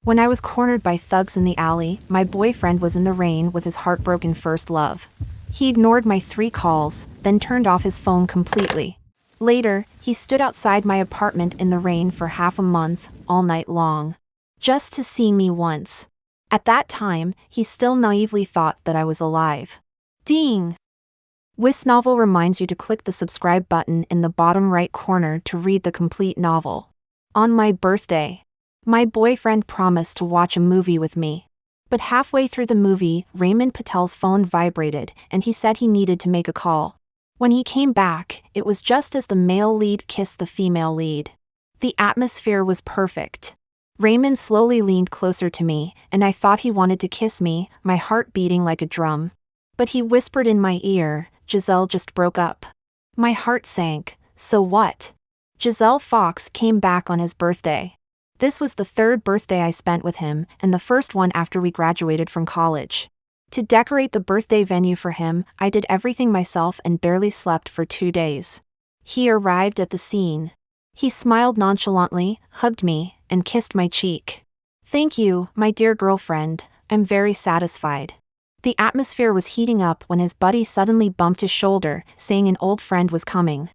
When I was cornered by thugs in the alley, my boyfriend was in the rain with his heartbroken first love. He ignored my 3 calls, then turned off his phone completely. Later, he stood outside my apartment in the rain for half a month, all night long. Just to see me once. At that time, he still naively thought that I was alive. Ding! This novel reminds you to click the subscribe button in the bottom right corner to read the complete novel. On my birthday, my boyfriend promised to watch a movie with me. But halfway through the movie, Raymond Patel's phone vibrated and he said he needed to make a call. When he came back, it was just as the male lead kissed the female lead. The atmosphere was perfect. Raymond slowly leaned closer to me, and I thought he wanted to kiss me, my heart beating like a drum. But he whispered in my ear, "Giselle just broke up." My heart sank. So what? Giselle Fox came back on his birthday. This was the 3rd birthday I spent with him, and the first one after we graduated from college. To decorate the birthday venue for him, I did everything myself and barely slept for 2 days. He arrived at the scene. He smiled nonchalantly, hugged me, and kissed my cheek. "Thank you, my dear girlfriend, I'm very satisfied." The atmosphere was heating up when his buddy suddenly bumped his shoulder, saying an old friend was coming.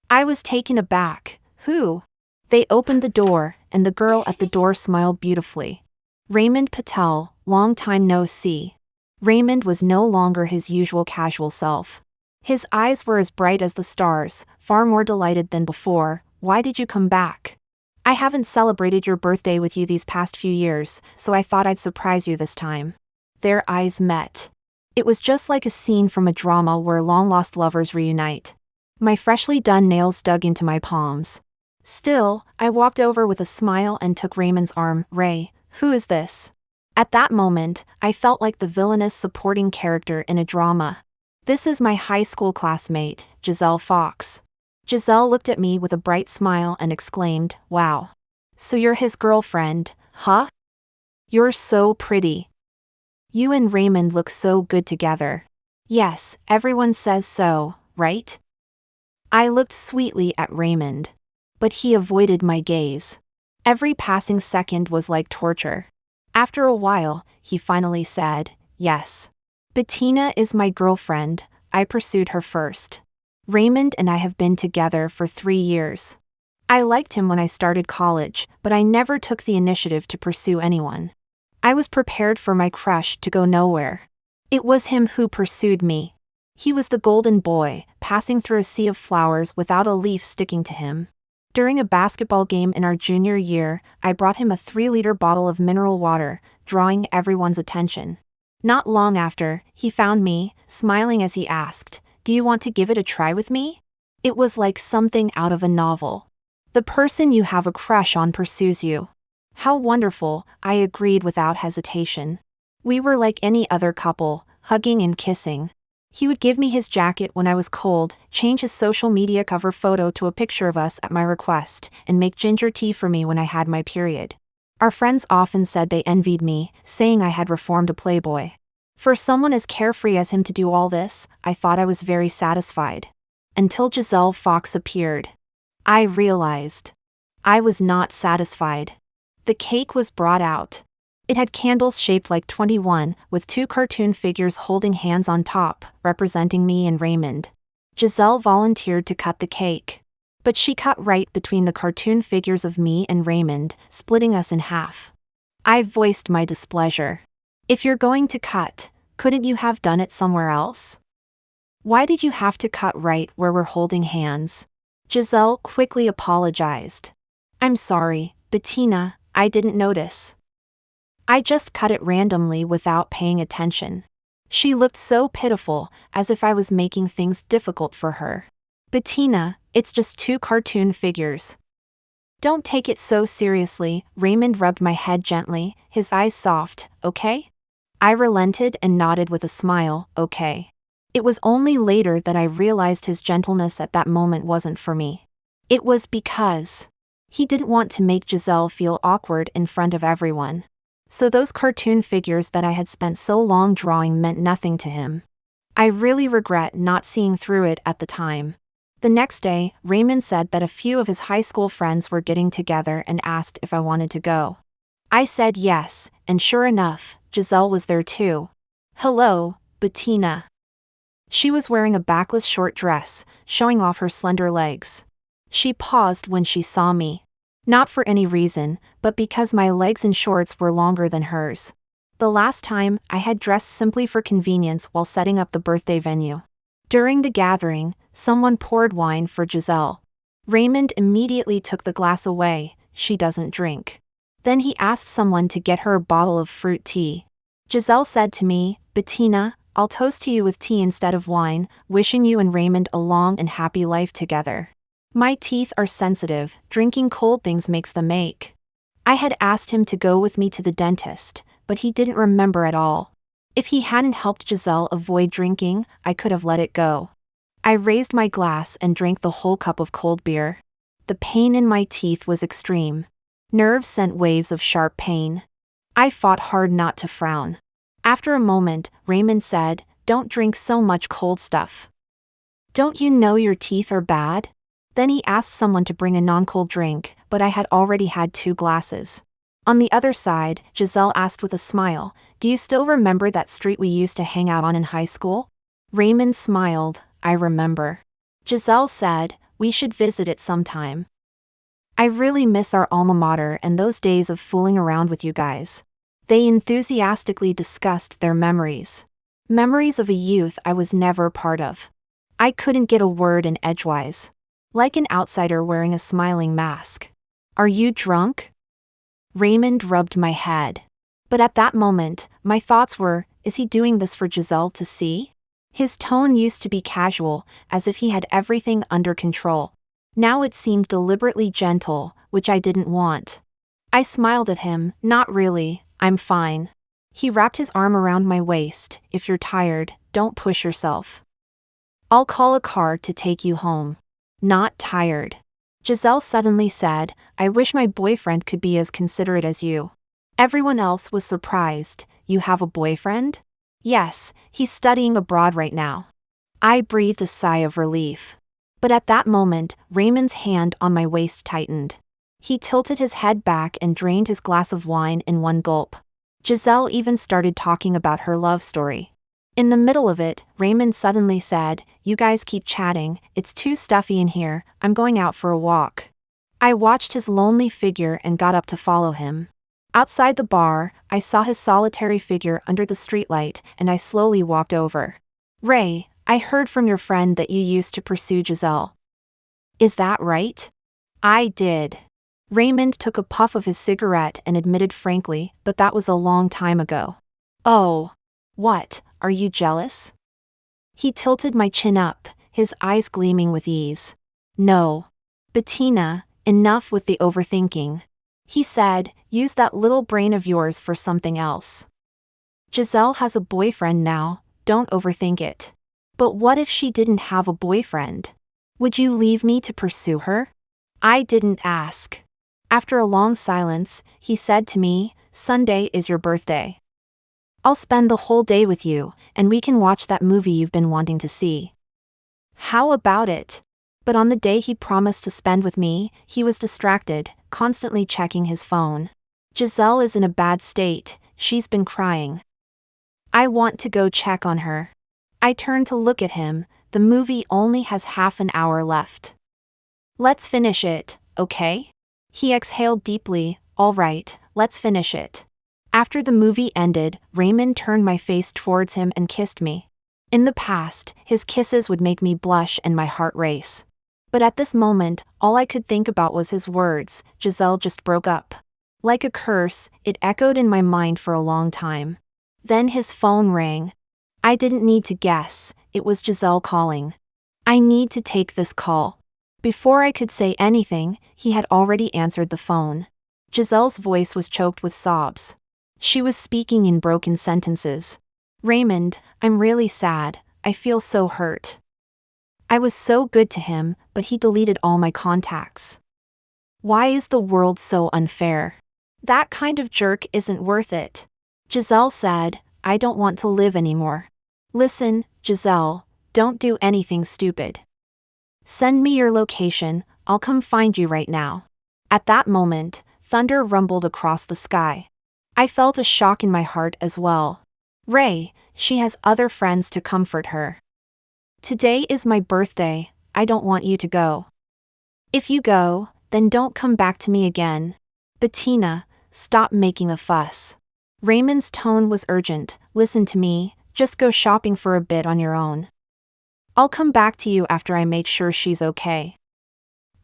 I was taken aback. Who? They opened the door, and the girl at the door smiled beautifully. Raymond Patel, long time no see. Raymond was no longer his usual casual self. His eyes were as bright as the stars, far more delighted than before. "Why did you come back?" "I haven't celebrated your birthday with you these past few years, so I thought I'd surprise you this time." Their eyes met. It was just like a scene from a drama where long-lost lovers reunite. My freshly done nails dug into my palms. Still, I walked over with a smile and took Raymond's arm. "Ray, who is this?" At that moment, I felt like the villainous supporting character in a drama. "This is my high school classmate, Giselle Fox." Giselle looked at me with a bright smile and exclaimed, "Wow. So you're his girlfriend, huh? You're so pretty. You and Raymond look so good together." "Yes, everyone says so, right?" I looked sweetly at Raymond. But he avoided my gaze. Every passing second was like torture. After a while, he finally said, "Yes. Bettina is my girlfriend, I pursued her first. Raymond and I have been together for 3 years. I liked him when I started college, but I never took the initiative to pursue anyone. I was prepared for my crush to go nowhere. It was him who pursued me. He was the golden boy, passing through a sea of flowers without a leaf sticking to him. During a basketball game in our junior year, I brought him a 3-liter bottle of mineral water, drawing everyone's attention. Not long after, he found me, smiling as he asked, "Do you want to give it a try with me?" It was like something out of a novel. The person you have a crush on pursues you. How wonderful, I agreed without hesitation. We were like any other couple, hugging and kissing. He would give me his jacket when I was cold, change his social media cover photo to a picture of us at my request, and make ginger tea for me when I had my period. Our friends often said they envied me, saying I had reformed a playboy. For someone as carefree as him to do all this, I thought I was very satisfied. Until Giselle Fox appeared. I realized. I was not satisfied. The cake was brought out. It had candles shaped like 21, with 2 cartoon figures holding hands on top, representing me and Raymond. Giselle volunteered to cut the cake. But she cut right between the cartoon figures of me and Raymond, splitting us in half. I voiced my displeasure. "If you're going to cut, couldn't you have done it somewhere else? Why did you have to cut right where we're holding hands?" Giselle quickly apologized. "I'm sorry, Bettina, I didn't notice. I just cut it randomly without paying attention." She looked so pitiful, as if I was making things difficult for her. "Bettina, it's just 2 cartoon figures. Don't take it so seriously." Raymond rubbed my head gently, his eyes soft. "Okay?" I relented and nodded with a smile. "Okay." It was only later that I realized his gentleness at that moment wasn't for me. It was because he didn't want to make Giselle feel awkward in front of everyone. So those cartoon figures that I had spent so long drawing meant nothing to him. I really regret not seeing through it at the time. The next day, Raymond said that a few of his high school friends were getting together and asked if I wanted to go. I said yes, and sure enough, Giselle was there too. Hello, Bettina. She was wearing a backless short dress, showing off her slender legs. She paused when she saw me. Not for any reason, but because my legs in shorts were longer than hers. The last time, I had dressed simply for convenience while setting up the birthday venue. During the gathering, someone poured wine for Giselle. Raymond immediately took the glass away. She doesn't drink. Then he asked someone to get her a bottle of fruit tea. Giselle said to me, Bettina, I'll toast to you with tea instead of wine, wishing you and Raymond a long and happy life together. My teeth are sensitive, drinking cold things makes them ache. I had asked him to go with me to the dentist, but he didn't remember at all. If he hadn't helped Giselle avoid drinking, I could have let it go. I raised my glass and drank the whole cup of cold beer. The pain in my teeth was extreme. Nerves sent waves of sharp pain. I fought hard not to frown. After a moment, Raymond said, Don't drink so much cold stuff. Don't you know your teeth are bad? Then he asked someone to bring a non-cold drink, but I had already had 2 glasses. On the other side, Giselle asked with a smile, Do you still remember that street we used to hang out on in high school? Raymond smiled, I remember. Giselle said, We should visit it sometime. I really miss our alma mater and those days of fooling around with you guys. They enthusiastically discussed their memories. Memories of a youth I was never part of. I couldn't get a word in edgewise. Like an outsider wearing a smiling mask. Are you drunk? Raymond rubbed my head. But at that moment, my thoughts were, is he doing this for Giselle to see? His tone used to be casual, as if he had everything under control. Now it seemed deliberately gentle, which I didn't want. I smiled at him, Not really, I'm fine. He wrapped his arm around my waist, If you're tired, don't push yourself. I'll call a car to take you home. Not tired. Giselle suddenly said, I wish my boyfriend could be as considerate as you. Everyone else was surprised, You have a boyfriend? Yes, he's studying abroad right now. I breathed a sigh of relief. But at that moment, Raymond's hand on my waist tightened. He tilted his head back and drained his glass of wine in one gulp. Giselle even started talking about her love story. In the middle of it, Raymond suddenly said, You guys keep chatting, it's too stuffy in here, I'm going out for a walk. I watched his lonely figure and got up to follow him. Outside the bar, I saw his solitary figure under the streetlight, and I slowly walked over. Ray, I heard from your friend that you used to pursue Giselle. Is that right? I did. Raymond took a puff of his cigarette and admitted frankly, But that was a long time ago. Oh. What, are you jealous? He tilted my chin up, his eyes gleaming with ease. No. Bettina, enough with the overthinking. He said, Use that little brain of yours for something else. Giselle has a boyfriend now, don't overthink it. But what if she didn't have a boyfriend? Would you leave me to pursue her? I didn't ask. After a long silence, he said to me, Sunday is your birthday. I'll spend the whole day with you, and we can watch that movie you've been wanting to see. How about it? But on the day he promised to spend with me, he was distracted, constantly checking his phone. Giselle is in a bad state, she's been crying. I want to go check on her. I turned to look at him, the movie only has half an hour left. Let's finish it, okay? He exhaled deeply, All right, let's finish it. After the movie ended, Raymond turned my face towards him and kissed me. In the past, his kisses would make me blush and my heart race. But at this moment, all I could think about was his words, Giselle just broke up. Like a curse, it echoed in my mind for a long time. Then his phone rang. I didn't need to guess, it was Giselle calling. I need to take this call. Before I could say anything, he had already answered the phone. Giselle's voice was choked with sobs. She was speaking in broken sentences. Raymond, I'm really sad, I feel so hurt. I was so good to him, but he deleted all my contacts. Why is the world so unfair? That kind of jerk isn't worth it. Giselle said, I don't want to live anymore. Listen, Giselle, don't do anything stupid. Send me your location, I'll come find you right now. At that moment, Thunder rumbled across the sky. I felt a shock in my heart as well. Ray, she has other friends to comfort her. Today is my birthday, I don't want you to go. If you go, then don't come back to me again. Bettina, stop making a fuss. Raymond's tone was urgent. Listen to me, just go shopping for a bit on your own. I'll come back to you after I make sure she's okay.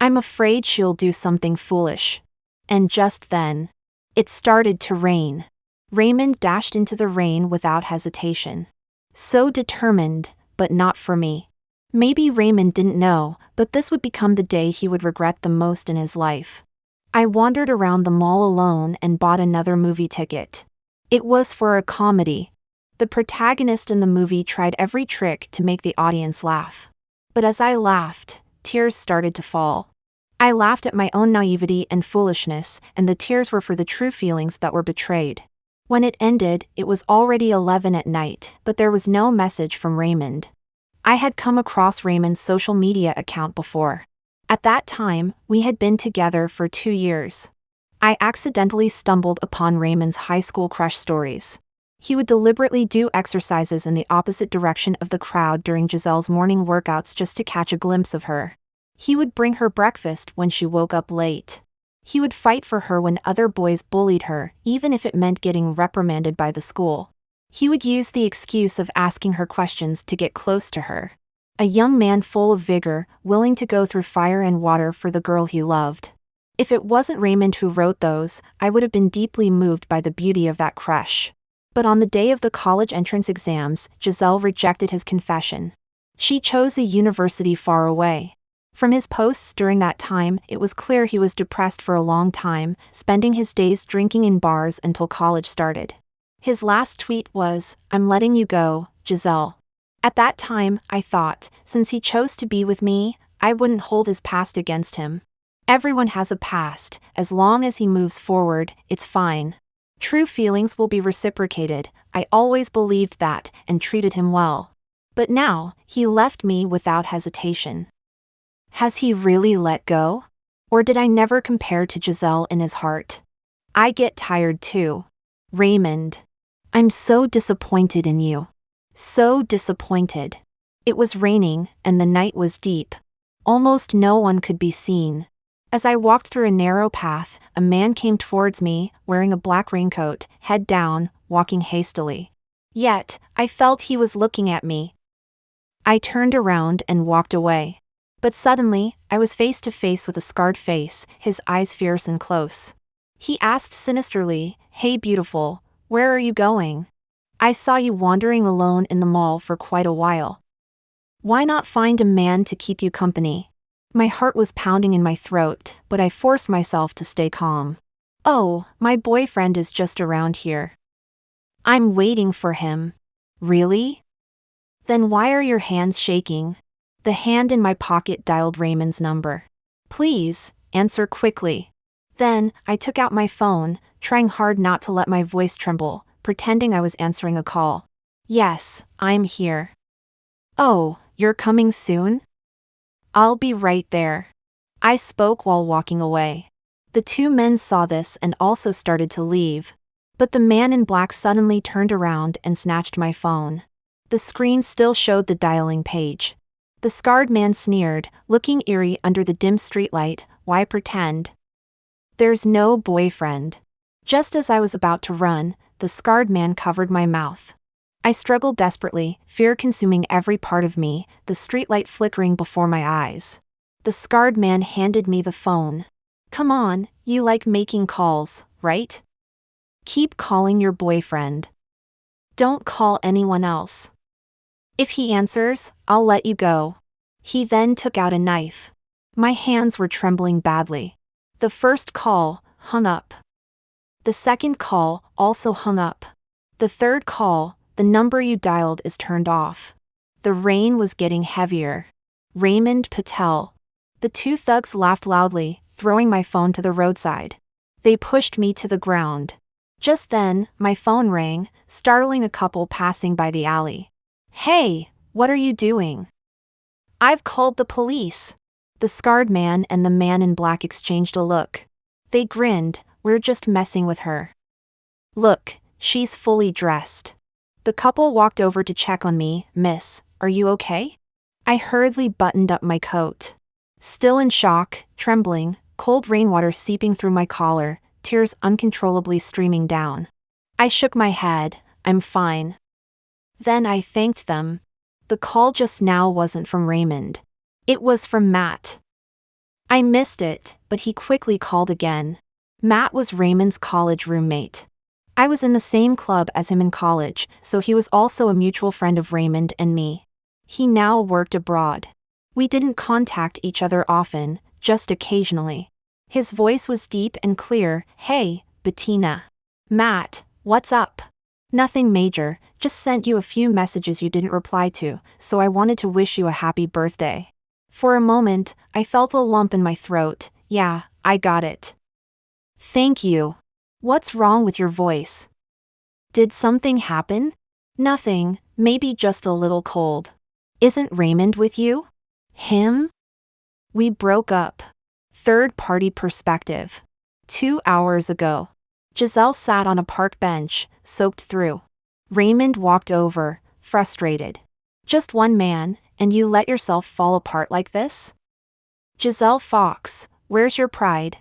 I'm afraid she'll do something foolish. And just then, it started to rain. Raymond dashed into the rain without hesitation. So determined, but not for me. Maybe Raymond didn't know, but this would become the day he would regret the most in his life. I wandered around the mall alone and bought another movie ticket. It was for a comedy. The protagonist in the movie tried every trick to make the audience laugh. But as I laughed, tears started to fall. I laughed at my own naivety and foolishness, and the tears were for the true feelings that were betrayed. When it ended, it was already 11 at night, but there was no message from Raymond. I had come across Raymond's social media account before. At that time, we had been together for 2 years. I accidentally stumbled upon Raymond's high school crush stories. He would deliberately do exercises in the opposite direction of the crowd during Giselle's morning workouts just to catch a glimpse of her. He would bring her breakfast when she woke up late. He would fight for her when other boys bullied her, even if it meant getting reprimanded by the school. He would use the excuse of asking her questions to get close to her. A young man full of vigor, willing to go through fire and water for the girl he loved. If it wasn't Raymond who wrote those, I would have been deeply moved by the beauty of that crush. But on the day of the college entrance exams, Giselle rejected his confession. She chose a university far away. From his posts during that time, it was clear he was depressed for a long time, spending his days drinking in bars until college started. His last tweet was, "I'm letting you go, Giselle." At that time, I thought, since he chose to be with me, I wouldn't hold his past against him. Everyone has a past, as long as he moves forward, it's fine. True feelings will be reciprocated, I always believed that, and treated him well. But now, he left me without hesitation. Has he really let go? Or did I never compare to Giselle in his heart? I get tired too. Raymond. I'm so disappointed in you. So disappointed. It was raining, and the night was deep. Almost no one could be seen. As I walked through a narrow path, a man came towards me, wearing a black raincoat, head down, walking hastily. Yet, I felt he was looking at me. I turned around and walked away. But suddenly, I was face to face with a scarred face, his eyes fierce and close. He asked sinisterly, "Hey beautiful, where are you going? I saw you wandering alone in the mall for quite a while. Why not find a man to keep you company?" My heart was pounding in my throat, but I forced myself to stay calm. "Oh, my boyfriend is just around here. I'm waiting for him." "Really? Then why are your hands shaking?" The hand in my pocket dialed Raymond's number. "Please, answer quickly." Then, I took out my phone, trying hard not to let my voice tremble, pretending I was answering a call. "Yes, I'm here." "Oh, you're coming soon?" "I'll be right there." I spoke while walking away. The two men saw this and also started to leave. But the man in black suddenly turned around and snatched my phone. The screen still showed the dialing page. The scarred man sneered, looking eerie under the dim streetlight. "Why pretend? There's no boyfriend." Just as I was about to run, the scarred man covered my mouth. I struggled desperately, fear consuming every part of me, the streetlight flickering before my eyes. The scarred man handed me the phone. "Come on, you like making calls, right? Keep calling your boyfriend. Don't call anyone else. If he answers, I'll let you go." He then took out a knife. My hands were trembling badly. The first call hung up. The second call also hung up. The third call, "The number you dialed is turned off." The rain was getting heavier. Raymond Patel. The two thugs laughed loudly, throwing my phone to the roadside. They pushed me to the ground. Just then, my phone rang, startling a couple passing by the alley. "Hey, what are you doing?" "I've called the police." The scarred man and the man in black exchanged a look. They grinned, we're just messing with her. Look, she's fully dressed. The couple walked over to check on me. Miss, are you okay? I hurriedly buttoned up my coat. Still in shock, trembling, cold rainwater seeping through my collar, tears uncontrollably streaming down. I shook my head. I'm fine. Then I thanked them. The call just now wasn't from Raymond. It was from Matt. I missed it, but he quickly called again. Matt was Raymond's college roommate. I was in the same club as him in college, so he was also a mutual friend of Raymond and me. He now worked abroad. We didn't contact each other often, just occasionally. His voice was deep and clear. Hey, Bettina. Matt, what's up? Nothing major, just sent you a few messages you didn't reply to, so I wanted to wish you a happy birthday. For a moment, I felt a lump in my throat. Yeah, I got it. Thank you. What's wrong with your voice? Did something happen? Nothing, maybe just a little cold. Isn't Raymond with you? Him? We broke up. Third-party perspective. 2 hours ago. Giselle sat on a park bench, soaked through. Raymond walked over, frustrated. Just one man, and you let yourself fall apart like this? Giselle Fox, where's your pride?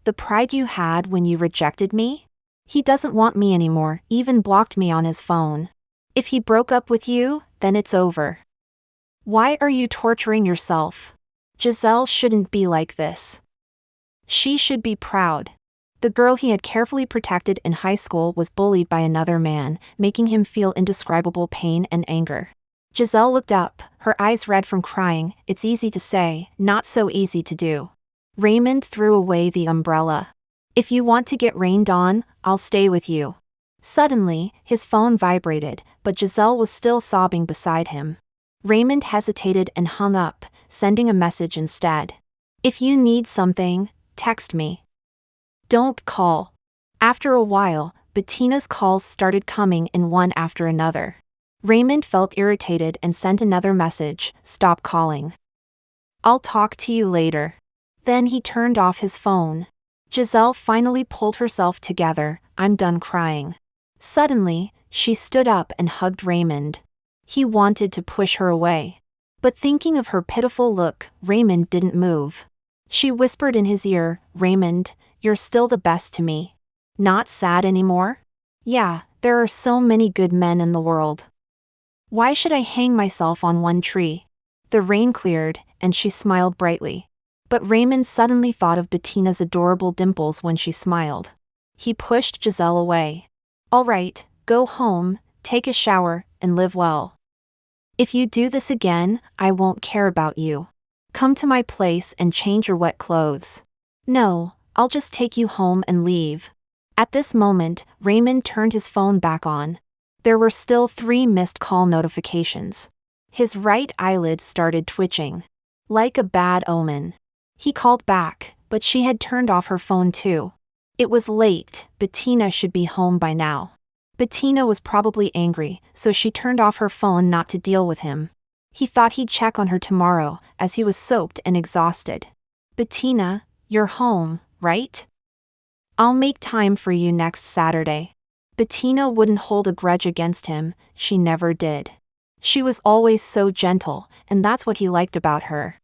The pride you had when you rejected me? He doesn't want me anymore, even blocked me on his phone. If he broke up with you, then it's over. Why are you torturing yourself? Giselle shouldn't be like this. She should be proud. The girl he had carefully protected in high school was bullied by another man, making him feel indescribable pain and anger. Giselle looked up, her eyes red from crying. It's easy to say, not so easy to do. Raymond threw away the umbrella. If you want to get rained on, I'll stay with you. Suddenly, his phone vibrated, but Giselle was still sobbing beside him. Raymond hesitated and hung up, sending a message instead. If you need something, text me. Don't call. After a while, Bettina's calls started coming in one after another. Raymond felt irritated and sent another message. Stop calling. I'll talk to you later. Then he turned off his phone. Giselle finally pulled herself together. I'm done crying. Suddenly, she stood up and hugged Raymond. He wanted to push her away. But thinking of her pitiful look, Raymond didn't move. She whispered in his ear, Raymond, you're still the best to me. Not sad anymore? Yeah, there are so many good men in the world. Why should I hang myself on one tree? The rain cleared, and she smiled brightly. But Raymond suddenly thought of Bettina's adorable dimples when she smiled. He pushed Giselle away. All right, go home, take a shower, and live well. If you do this again, I won't care about you. Come to my place and change your wet clothes. No, I'll just take you home and leave. At this moment, Raymond turned his phone back on. There were still 3 missed call notifications. His right eyelid started twitching. Like a bad omen. He called back, but she had turned off her phone too. It was late, Bettina should be home by now. Bettina was probably angry, so she turned off her phone not to deal with him. He thought he'd check on her tomorrow, as he was soaked and exhausted. Bettina, you're home, right? I'll make time for you next Saturday. Bettina wouldn't hold a grudge against him, she never did. She was always so gentle, and that's what he liked about her.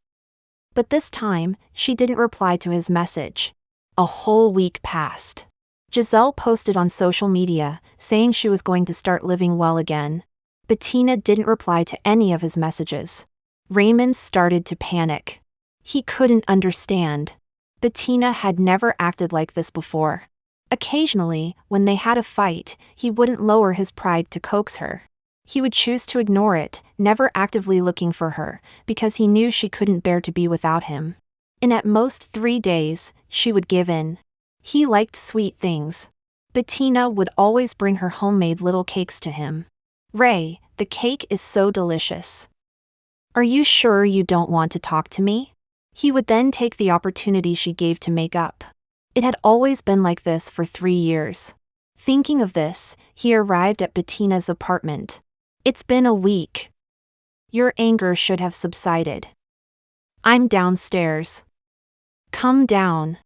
But this time, she didn't reply to his message. A whole week passed. Giselle posted on social media, saying she was going to start living well again. Bettina didn't reply to any of his messages. Raymond started to panic. He couldn't understand. Bettina had never acted like this before. Occasionally, when they had a fight, he wouldn't lower his pride to coax her. He would choose to ignore it, never actively looking for her, because he knew she couldn't bear to be without him. In at most 3 days, she would give in. He liked sweet things. Bettina would always bring her homemade little cakes to him. Ray, the cake is so delicious. Are you sure you don't want to talk to me? He would then take the opportunity she gave to make up. It had always been like this for 3 years. Thinking of this, he arrived at Bettina's apartment. It's been a week. Your anger should have subsided. I'm downstairs. Come down.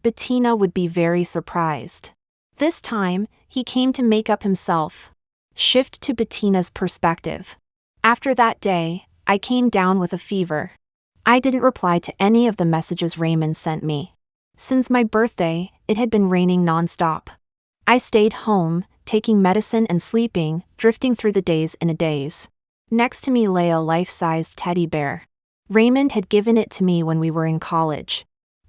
Bettina would be very surprised. This time, he came to make up himself. Shift to Bettina's perspective. After that day, I came down with a fever. I didn't reply to any of the messages Raymond sent me. Since my birthday, it had been raining nonstop. I stayed home, taking medicine and sleeping, drifting through the days in a daze. Next to me lay a life-sized teddy bear. Raymond had given it to me when we were in college.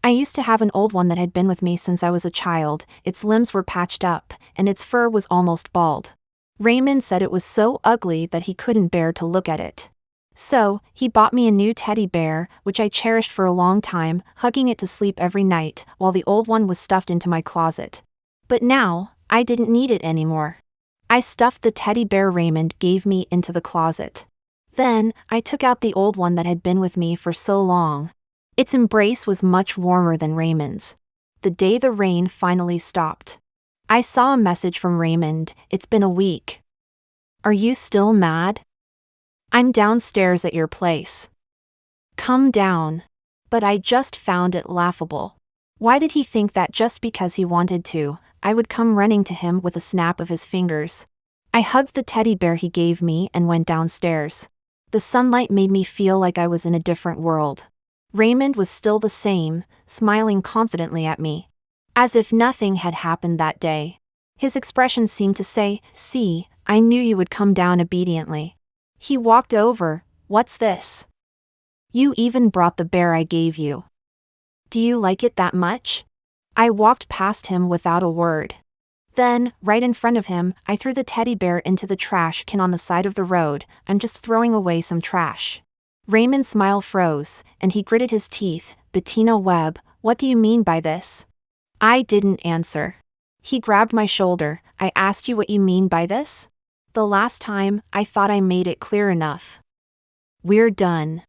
I used to have an old one that had been with me since I was a child. Its limbs were patched up, and its fur was almost bald. Raymond said it was so ugly that he couldn't bear to look at it. So, he bought me a new teddy bear, which I cherished for a long time, hugging it to sleep every night, while the old one was stuffed into my closet. But now, I didn't need it anymore. I stuffed the teddy bear Raymond gave me into the closet. Then, I took out the old one that had been with me for so long. Its embrace was much warmer than Raymond's. The day the rain finally stopped, I saw a message from Raymond. It's been a week. Are you still mad? I'm downstairs at your place. Come down. But I just found it laughable. Why did he think that just because he wanted to, I would come running to him with a snap of his fingers? I hugged the teddy bear he gave me and went downstairs. The sunlight made me feel like I was in a different world. Raymond was still the same, smiling confidently at me, as if nothing had happened that day. His expression seemed to say, "See, I knew you would come down obediently." He walked over. What's this? You even brought the bear I gave you. Do you like it that much? I walked past him without a word. Then, right in front of him, I threw the teddy bear into the trash can on the side of the road. I'm just throwing away some trash. Raymond's smile froze, and he gritted his teeth. Bettina Webb, what do you mean by this? I didn't answer. He grabbed my shoulder. I asked you what you mean by this? The last time, I thought I made it clear enough. We're done.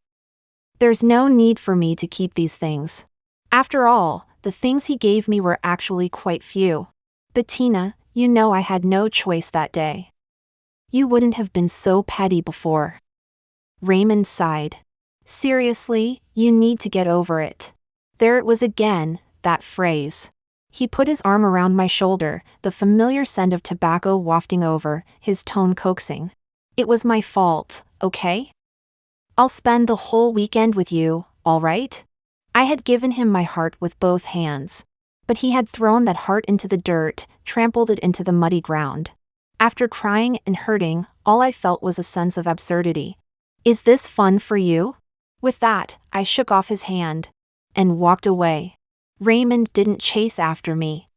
There's no need for me to keep these things. After all, the things he gave me were actually quite few. Bettina, you know I had no choice that day. You wouldn't have been so petty before. Raymond sighed. Seriously, you need to get over it. There it was again, that phrase. He put his arm around my shoulder, the familiar scent of tobacco wafting over, his tone coaxing. It was my fault, okay? I'll spend the whole weekend with you, all right? I had given him my heart with both hands. But he had thrown that heart into the dirt, trampled it into the muddy ground. After crying and hurting, all I felt was a sense of absurdity. Is this fun for you? With that, I shook off his hand and walked away. Raymond didn't chase after me.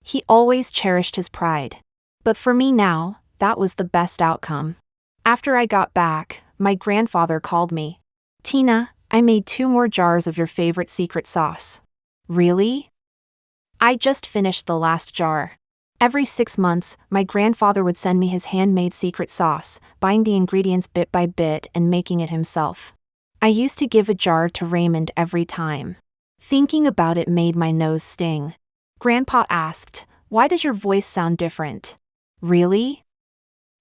He always cherished his pride. But for me now, that was the best outcome. After I got back, my grandfather called me. Tina, I made 2 more jars of your favorite secret sauce. Really? I just finished the last jar. Every 6 months, my grandfather would send me his handmade secret sauce, buying the ingredients bit by bit and making it himself. I used to give a jar to Raymond every time. Thinking about it made my nose sting. Grandpa asked, "Why does your voice sound different?" Really?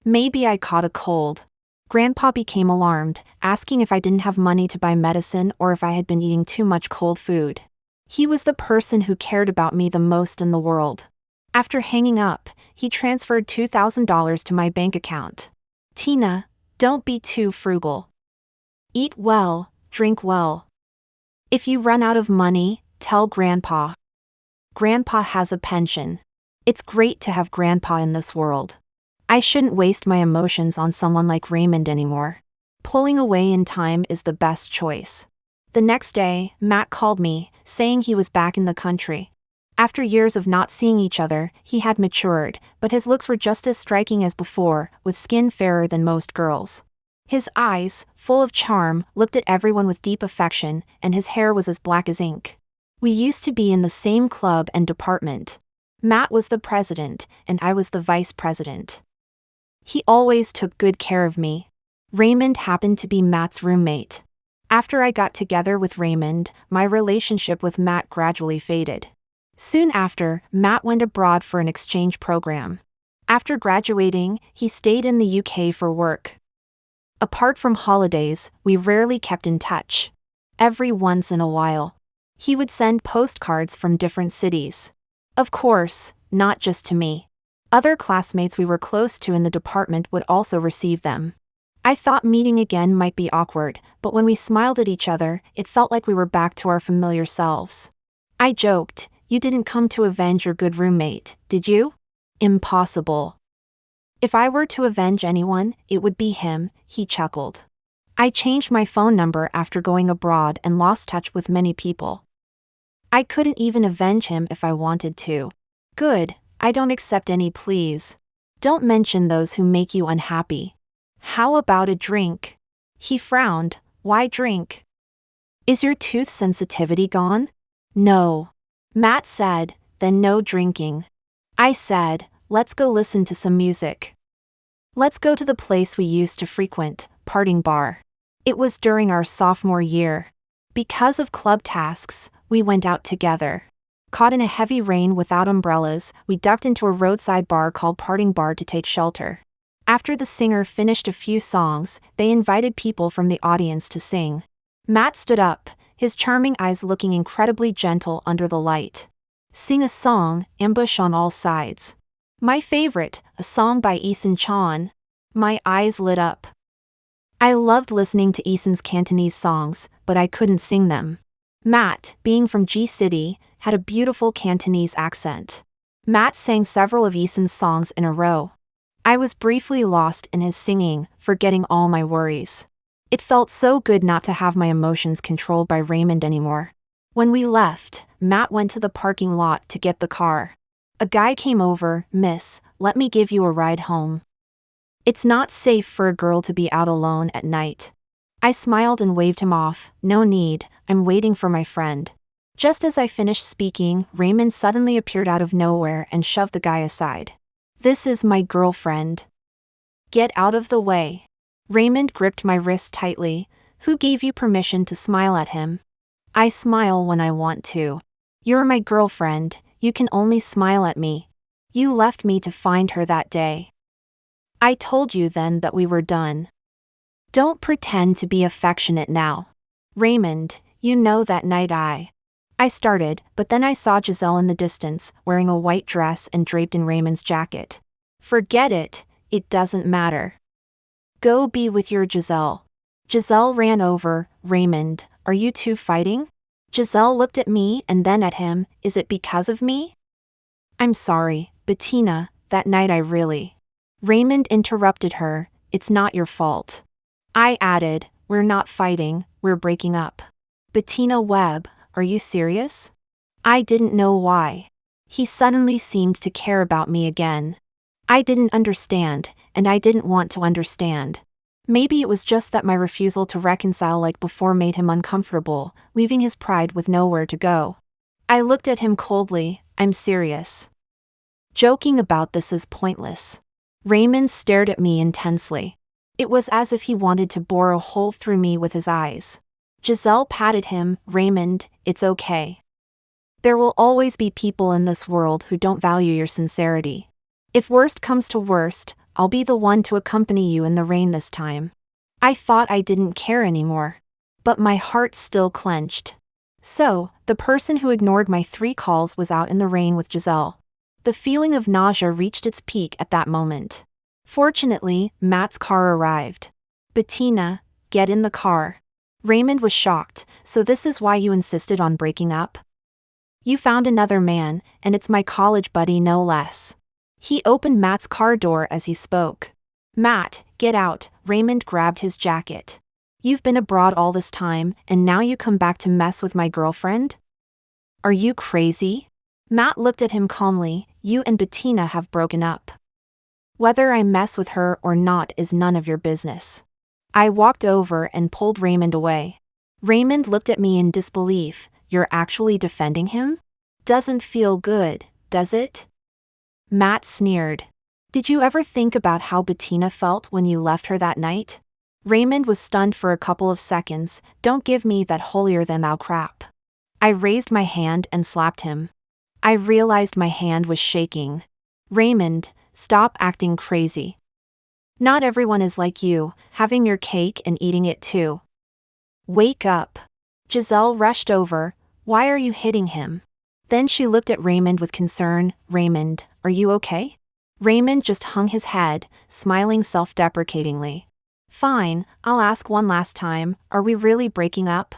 Maybe I caught a cold. Grandpa became alarmed, asking if I didn't have money to buy medicine or if I had been eating too much cold food. He was the person who cared about me the most in the world. After hanging up, he transferred $2,000 to my bank account. Tina, don't be too frugal. Eat well, drink well. If you run out of money, tell Grandpa. Grandpa has a pension. It's great to have Grandpa in this world. I shouldn't waste my emotions on someone like Raymond anymore. Pulling away in time is the best choice. The next day, Matt called me, saying he was back in the country. After years of not seeing each other, he had matured, but his looks were just as striking as before, with skin fairer than most girls. His eyes, full of charm, looked at everyone with deep affection, and his hair was as black as ink. We used to be in the same club and department. Matt was the president, and I was the vice president. He always took good care of me. Raymond happened to be Matt's roommate. After I got together with Raymond, my relationship with Matt gradually faded. Soon after, Matt went abroad for an exchange program. After graduating, he stayed in the UK for work. Apart from holidays, we rarely kept in touch. Every once in a while, He would send postcards from different cities. Of course, not just to me. Other classmates we were close to in the department would also receive them. I thought meeting again might be awkward, but when we smiled at each other, it felt like we were back to our familiar selves. I joked, "You didn't come to avenge your good roommate, did you?" "Impossible. If I were to avenge anyone, it would be him," he chuckled. I changed my phone number after going abroad and lost touch with many people. I couldn't even avenge him if I wanted to. Good, I don't accept any pleas. Don't mention those who make you unhappy. How about a drink? He frowned. Why drink? Is your tooth sensitivity gone? No. Matt said, then no drinking. I said, let's go listen to some music. Let's go to the place we used to frequent, Parting Bar. It was during our sophomore year. Because of club tasks, we went out together. Caught in a heavy rain without umbrellas, we ducked into a roadside bar called Parting Bar to take shelter. After the singer finished a few songs, they invited people from the audience to sing. Matt stood up, his charming eyes looking incredibly gentle under the light. Sing a song, Ambush on All Sides. My favorite, a song by Eason Chan. My eyes lit up. I loved listening to Eason's Cantonese songs, but I couldn't sing them. Matt, being from G City, had a beautiful Cantonese accent. Matt sang several of Eason's songs in a row. I was briefly lost in his singing, forgetting all my worries. It felt so good not to have my emotions controlled by Raymond anymore. When we left, Matt went to the parking lot to get the car. A guy came over, "Miss, let me give you a ride home. It's not safe for a girl to be out alone at night." I smiled and waved him off. "No need, I'm waiting for my friend." Just as I finished speaking, Raymond suddenly appeared out of nowhere and shoved the guy aside. "This is my girlfriend. Get out of the way." Raymond gripped my wrist tightly. "Who gave you permission to smile at him?" "I smile when I want to. You're my girlfriend, you can only smile at me. You left me to find her that day. I told you then that we were done. Don't pretend to be affectionate now. Raymond, you know that night I started, but then I saw Giselle in the distance, wearing a white dress and draped in Raymond's jacket. Forget it, it doesn't matter. Go be with your Giselle. Giselle ran over. Raymond, are you two fighting? Giselle looked at me and then at him. Is it because of me? I'm sorry, Bettina, that night I really. Raymond interrupted her. It's not your fault. I added, we're not fighting, we're breaking up. Bettina Webb, are you serious? I didn't know why. He suddenly seemed to care about me again. I didn't understand, and I didn't want to understand. Maybe it was just that my refusal to reconcile like before made him uncomfortable, leaving his pride with nowhere to go. I looked at him coldly. I'm serious. Joking about this is pointless. Raymond stared at me intensely. It was as if he wanted to bore a hole through me with his eyes. Giselle patted him. Raymond, it's okay. There will always be people in this world who don't value your sincerity. If worst comes to worst, I'll be the one to accompany you in the rain this time. I thought I didn't care anymore. But my heart still clenched. So, the person who ignored my 3 calls was out in the rain with Giselle. The feeling of nausea reached its peak at that moment. Fortunately, Matt's car arrived. Bettina, get in the car. Raymond was shocked. So this is why you insisted on breaking up? You found another man, and it's my college buddy no less. He opened Matt's car door as he spoke. Matt, get out. Raymond grabbed his jacket. You've been abroad all this time, and now you come back to mess with my girlfriend? Are you crazy? Matt looked at him calmly. You and Bettina have broken up. Whether I mess with her or not is none of your business. I walked over and pulled Raymond away. Raymond looked at me in disbelief. You're actually defending him? Doesn't feel good, does it? Matt sneered. Did you ever think about how Bettina felt when you left her that night? Raymond was stunned for a couple of seconds. Don't give me that holier-than-thou crap. I raised my hand and slapped him. I realized my hand was shaking. Raymond, stop acting crazy. Not everyone is like you, having your cake and eating it too. Wake up. Giselle rushed over. Why are you hitting him? Then she looked at Raymond with concern. Raymond, are you okay? Raymond just hung his head, smiling self-deprecatingly. Fine, I'll ask one last time, are we really breaking up?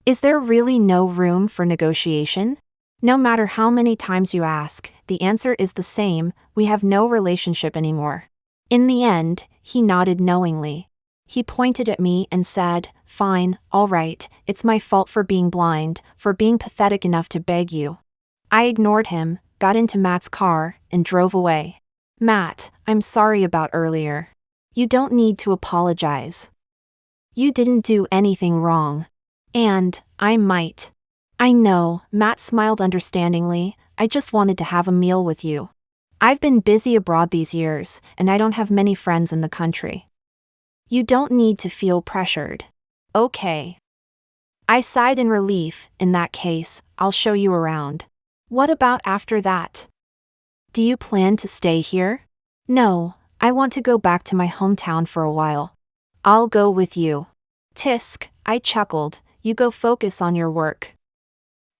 Is there really no room for negotiation? No matter how many times you ask, the answer is the same, we have no relationship anymore. In the end, he nodded knowingly. He pointed at me and said, fine, all right, it's my fault for being blind, for being pathetic enough to beg you. I ignored him, got into Matt's car, and drove away. Matt, I'm sorry about earlier. You don't need to apologize. You didn't do anything wrong. And, I might. I know, Matt smiled understandingly, I just wanted to have a meal with you. I've been busy abroad these years, and I don't have many friends in the country. You don't need to feel pressured. Okay. I sighed in relief. In that case, I'll show you around. What about after that? Do you plan to stay here? No, I want to go back to my hometown for a while. I'll go with you. Tisk, I chuckled, you go focus on your work.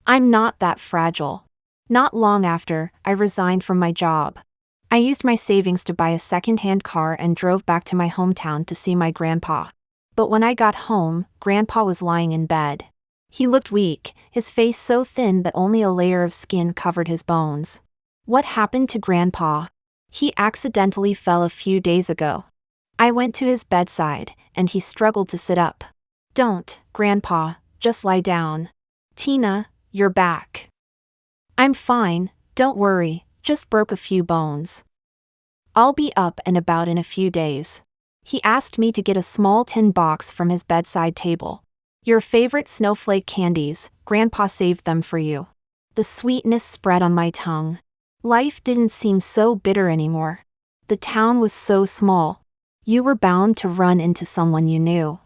I'm not that fragile. Not long after, I resigned from my job. I used my savings to buy a second-hand car and drove back to my hometown to see my grandpa. But when I got home, Grandpa was lying in bed. He looked weak, his face so thin that only a layer of skin covered his bones. What happened to Grandpa? He accidentally fell a few days ago. I went to his bedside, and he struggled to sit up. Don't, Grandpa, just lie down. Tina, you're back. I'm fine, don't worry, just broke a few bones. I'll be up and about in a few days. He asked me to get a small tin box from his bedside table. Your favorite snowflake candies, Grandpa saved them for you. The sweetness spread on my tongue. Life didn't seem so bitter anymore. The town was so small. You were bound to run into someone you knew.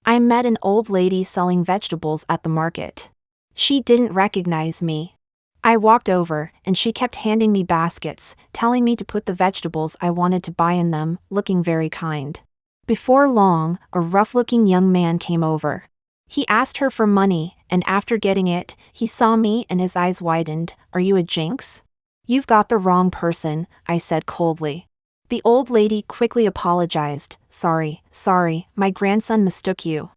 I met an old lady selling vegetables at the market. She didn't recognize me. I walked over, and she kept handing me baskets, telling me to put the vegetables I wanted to buy in them, looking very kind. Before long, a rough-looking young man came over. He asked her for money, and after getting it, he saw me and his eyes widened. Are you a jinx? You've got the wrong person, I said coldly. The old lady quickly apologized. Sorry, my grandson mistook you.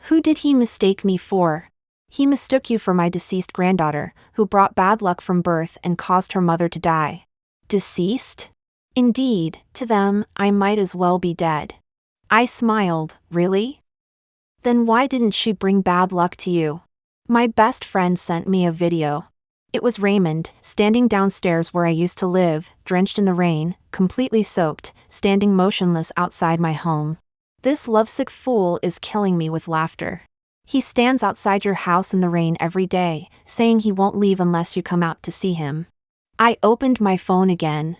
Who did he mistake me for? He mistook you for my deceased granddaughter, who brought bad luck from birth and caused her mother to die. Deceased? Indeed, to them, I might as well be dead. I smiled. Really? Then why didn't she bring bad luck to you? My best friend sent me a video. It was Raymond, standing downstairs where I used to live, drenched in the rain, completely soaked, standing motionless outside my home. This lovesick fool is killing me with laughter. He stands outside your house in the rain every day, saying he won't leave unless you come out to see him. I opened my phone again.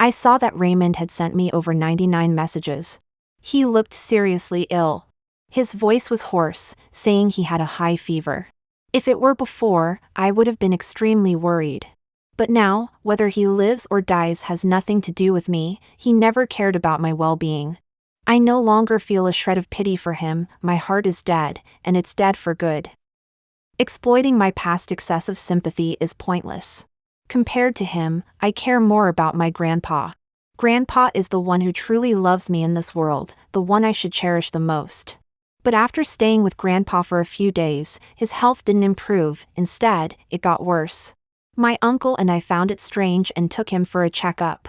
I saw that Raymond had sent me over 99 messages. He looked seriously ill. His voice was hoarse, saying he had a high fever. If it were before, I would have been extremely worried. But now, whether he lives or dies has nothing to do with me, he never cared about my well-being. I no longer feel a shred of pity for him, my heart is dead, and it's dead for good. Exploiting my past excessive sympathy is pointless. Compared to him, I care more about my grandpa. Grandpa is the one who truly loves me in this world, the one I should cherish the most. But after staying with Grandpa for a few days, his health didn't improve, instead, it got worse. My uncle and I found it strange and took him for a checkup.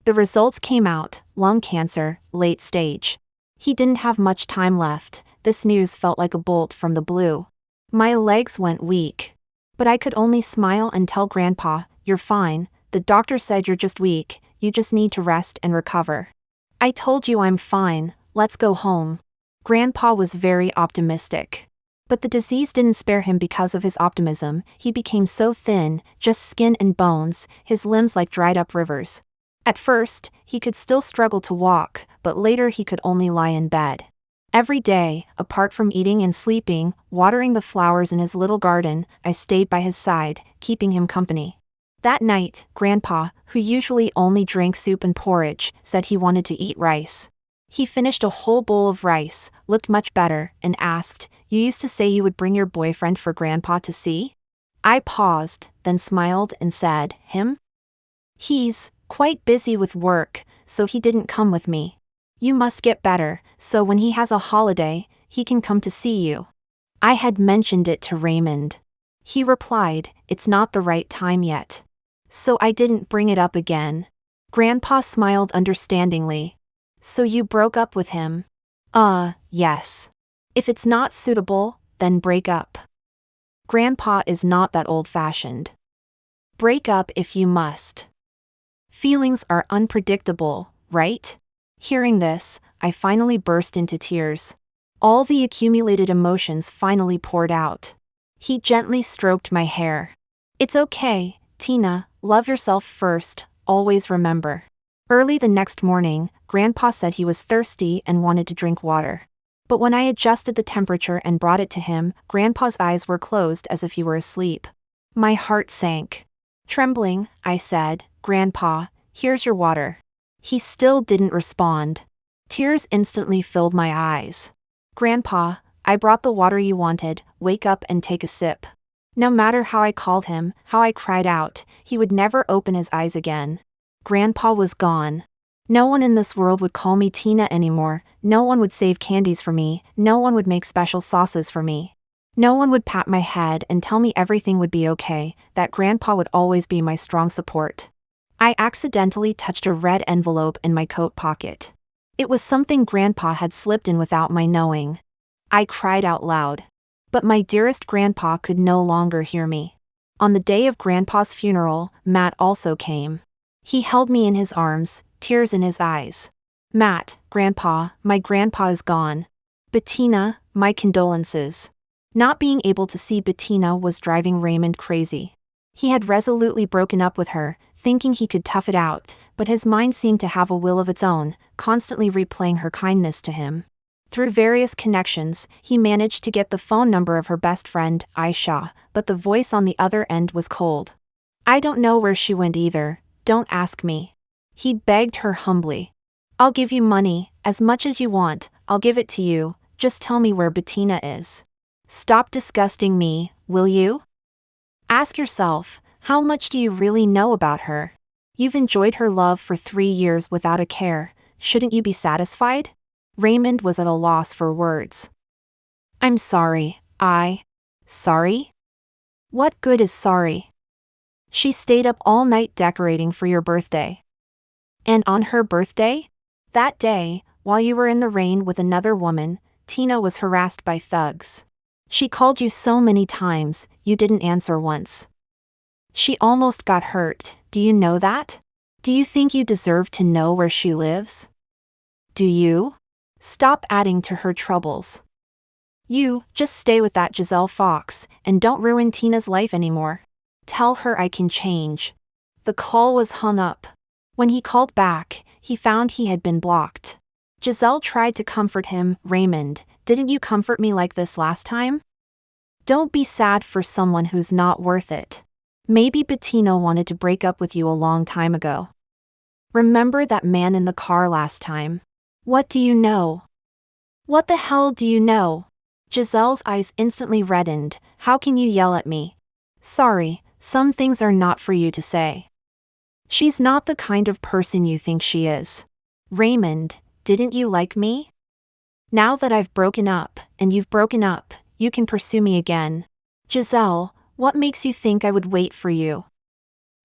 The results came out, lung cancer, late stage. He didn't have much time left. This news felt like a bolt from the blue. My legs went weak. But I could only smile and tell Grandpa, you're fine, the doctor said you're just weak, you just need to rest and recover. I told you I'm fine, let's go home. Grandpa was very optimistic. But the disease didn't spare him because of his optimism. He became so thin, just skin and bones, his limbs like dried up rivers. At first, he could still struggle to walk, but later he could only lie in bed. Every day, apart from eating and sleeping, watering the flowers in his little garden, I stayed by his side, keeping him company. That night, Grandpa, who usually only drank soup and porridge, said he wanted to eat rice. He finished a whole bowl of rice, looked much better, and asked, you used to say you would bring your boyfriend for Grandpa to see? I paused, then smiled and said, him? He's quite busy with work, so he didn't come with me. You must get better, so when he has a holiday, he can come to see you. I had mentioned it to Raymond. He replied, it's not the right time yet. So I didn't bring it up again. Grandpa smiled understandingly. So you broke up with him? Yes. If it's not suitable, then break up. Grandpa is not that old-fashioned. Break up if you must. Feelings are unpredictable, right? Hearing this, I finally burst into tears. All the accumulated emotions finally poured out. He gently stroked my hair. It's okay, Tina, love yourself first, always remember. Early the next morning, Grandpa said he was thirsty and wanted to drink water. But when I adjusted the temperature and brought it to him, Grandpa's eyes were closed as if he were asleep. My heart sank. Trembling, I said, Grandpa, here's your water. He still didn't respond. Tears instantly filled my eyes. Grandpa, I brought the water you wanted, wake up and take a sip. No matter how I called him, how I cried out, he would never open his eyes again. Grandpa was gone. No one in this world would call me Tina anymore, no one would save candies for me, no one would make special sauces for me. No one would pat my head and tell me everything would be okay, that Grandpa would always be my strong support. I accidentally touched a red envelope in my coat pocket. It was something Grandpa had slipped in without my knowing. I cried out loud. But my dearest Grandpa could no longer hear me. On the day of Grandpa's funeral, Matt also came. He held me in his arms, tears in his eyes. Matt, Grandpa, my grandpa is gone. Bettina, my condolences. Not being able to see Bettina was driving Raymond crazy. He had resolutely broken up with her, thinking he could tough it out, but his mind seemed to have a will of its own, constantly replaying her kindness to him. Through various connections, he managed to get the phone number of her best friend, Aisha, but the voice on the other end was cold. I don't know where she went either, don't ask me. He begged her humbly. I'll give you money, as much as you want, I'll give it to you, just tell me where Bettina is. Stop disgusting me, will you? Ask yourself, how much do you really know about her? You've enjoyed her love for 3 years without a care, shouldn't you be satisfied? Raymond was at a loss for words. I'm sorry, Sorry? What good is sorry? She stayed up all night decorating for your birthday. And on her birthday? That day, while you were in the rain with another woman, Tina was harassed by thugs. She called you so many times, you didn't answer once. She almost got hurt, do you know that? Do you think you deserve to know where she lives? Do you? Stop adding to her troubles. You, just stay with that Giselle Fox, and don't ruin Tina's life anymore. Tell her I can change. The call was hung up. When he called back, he found he had been blocked. Giselle tried to comfort him, Raymond, didn't you comfort me like this last time? Don't be sad for someone who's not worth it. Maybe Bettina wanted to break up with you a long time ago. Remember that man in the car last time? What do you know? What the hell do you know? Giselle's eyes instantly reddened. How can you yell at me? Sorry, some things are not for you to say. She's not the kind of person you think she is. Raymond, didn't you like me? Now that I've broken up, and you've broken up, you can pursue me again. Giselle, what makes you think I would wait for you?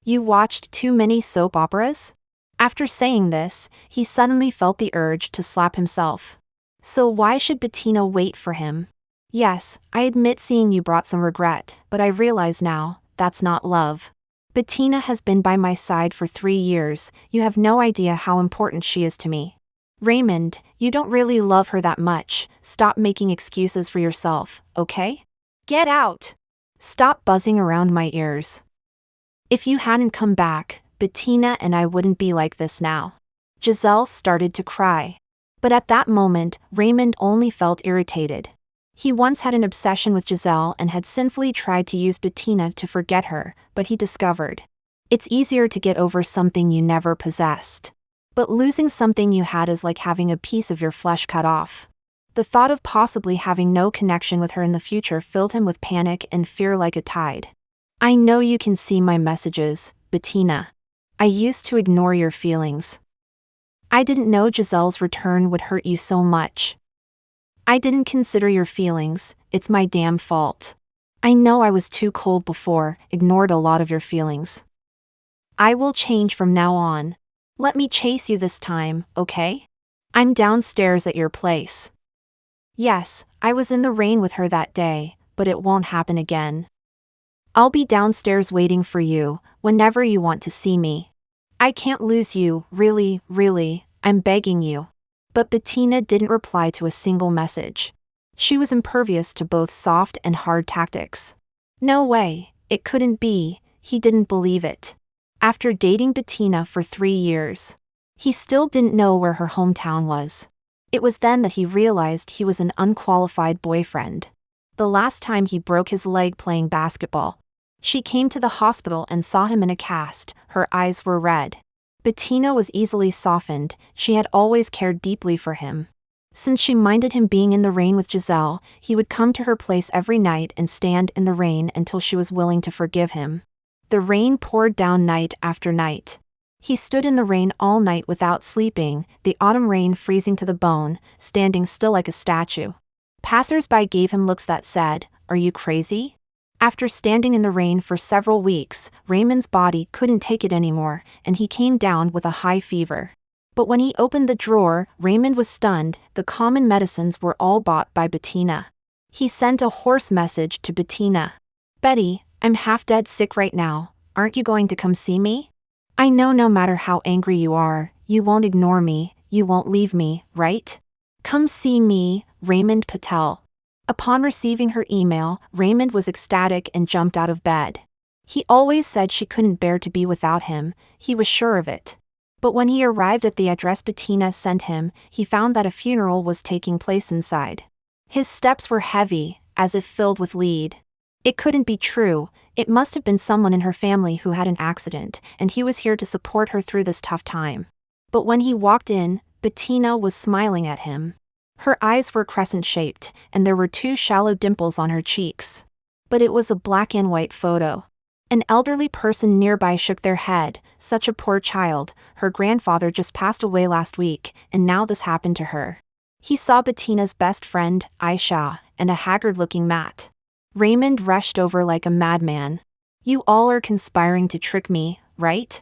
You watched too many soap operas? After saying this, he suddenly felt the urge to slap himself. So why should Bettina wait for him? Yes, I admit seeing you brought some regret, but I realize now, that's not love. Bettina has been by my side for 3 years, you have no idea how important she is to me. Raymond, you don't really love her that much, stop making excuses for yourself, okay? Get out! Stop buzzing around my ears. If you hadn't come back, Bettina and I wouldn't be like this now. Giselle started to cry. But at that moment, Raymond only felt irritated. He once had an obsession with Giselle and had sinfully tried to use Bettina to forget her, but he discovered. It's easier to get over something you never possessed. But losing something you had is like having a piece of your flesh cut off. The thought of possibly having no connection with her in the future filled him with panic and fear like a tide. I know you can see my messages, Bettina. I used to ignore your feelings. I didn't know Giselle's return would hurt you so much. I didn't consider your feelings, it's my damn fault. I know I was too cold before, ignored a lot of your feelings. I will change from now on. Let me chase you this time, okay? I'm downstairs at your place. Yes, I was in the rain with her that day, but it won't happen again. I'll be downstairs waiting for you, whenever you want to see me. I can't lose you, really, I'm begging you. But Bettina didn't reply to a single message. She was impervious to both soft and hard tactics. No way, it couldn't be, he didn't believe it. After dating Bettina for 3 years, he still didn't know where her hometown was. It was then that he realized he was an unqualified boyfriend. The last time he broke his leg playing basketball. She came to the hospital and saw him in a cast, her eyes were red. Bettina was easily softened, she had always cared deeply for him. Since she minded him being in the rain with Giselle, he would come to her place every night and stand in the rain until she was willing to forgive him. The rain poured down night after night. He stood in the rain all night without sleeping, the autumn rain freezing to the bone, standing still like a statue. Passers-by gave him looks that said, "Are you crazy?" After standing in the rain for several weeks, Raymond's body couldn't take it anymore, and he came down with a high fever. But when he opened the drawer, Raymond was stunned, the common medicines were all bought by Bettina. He sent a hoarse message to Bettina. "Betty, I'm half dead sick right now, aren't you going to come see me? I know no matter how angry you are, you won't ignore me, you won't leave me, right? Come see me, Raymond Patel." Upon receiving her email, Raymond was ecstatic and jumped out of bed. He always said she couldn't bear to be without him, he was sure of it. But when he arrived at the address Bettina sent him, he found that a funeral was taking place inside. His steps were heavy, as if filled with lead. It couldn't be true, it must have been someone in her family who had an accident, and he was here to support her through this tough time. But when he walked in, Bettina was smiling at him. Her eyes were crescent-shaped, and there were 2 shallow dimples on her cheeks. But it was a black and white photo. An elderly person nearby shook their head, such a poor child, her grandfather just passed away last week, and now this happened to her. He saw Bettina's best friend, Aisha, and a haggard-looking Matt. Raymond rushed over like a madman. "You all are conspiring to trick me, right?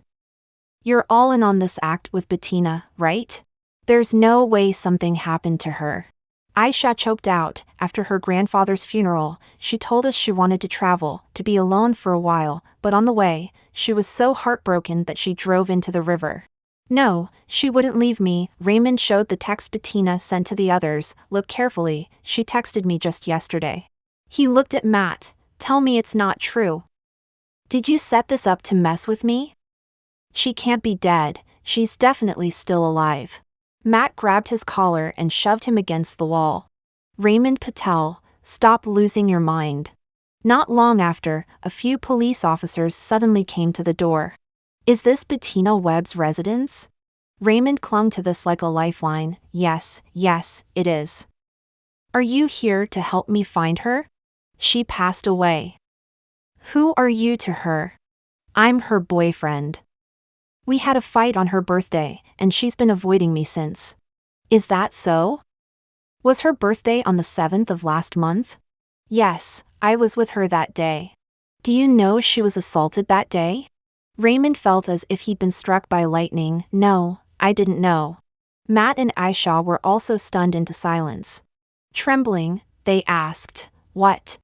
You're all in on this act with Bettina, right? There's no way something happened to her." Aisha choked out. After her grandfather's funeral, she told us she wanted to travel, to be alone for a while, but on the way, she was so heartbroken that she drove into the river. "No, she wouldn't leave me," Raymond showed the text Bettina sent to the others. "Look carefully, she texted me just yesterday." He looked at Matt. "Tell me it's not true. Did you set this up to mess with me? She can't be dead, she's definitely still alive." Matt grabbed his collar and shoved him against the wall. "Raymond Patel, stop losing your mind." Not long after, a few police officers suddenly came to the door. "Is this Bettina Webb's residence?" Raymond clung to this like a lifeline. Yes, it is." "Are you here to help me find her? She passed away." "Who are you to her?" "I'm her boyfriend. We had a fight on her birthday, and she's been avoiding me since." "Is that so? Was her birthday on the 7th of last month?" "Yes, I was with her that day." "Do you know she was assaulted that day?" Raymond felt as if he'd been struck by lightning. "No, I didn't know." Matt and Aisha were also stunned into silence. Trembling, they asked, "What?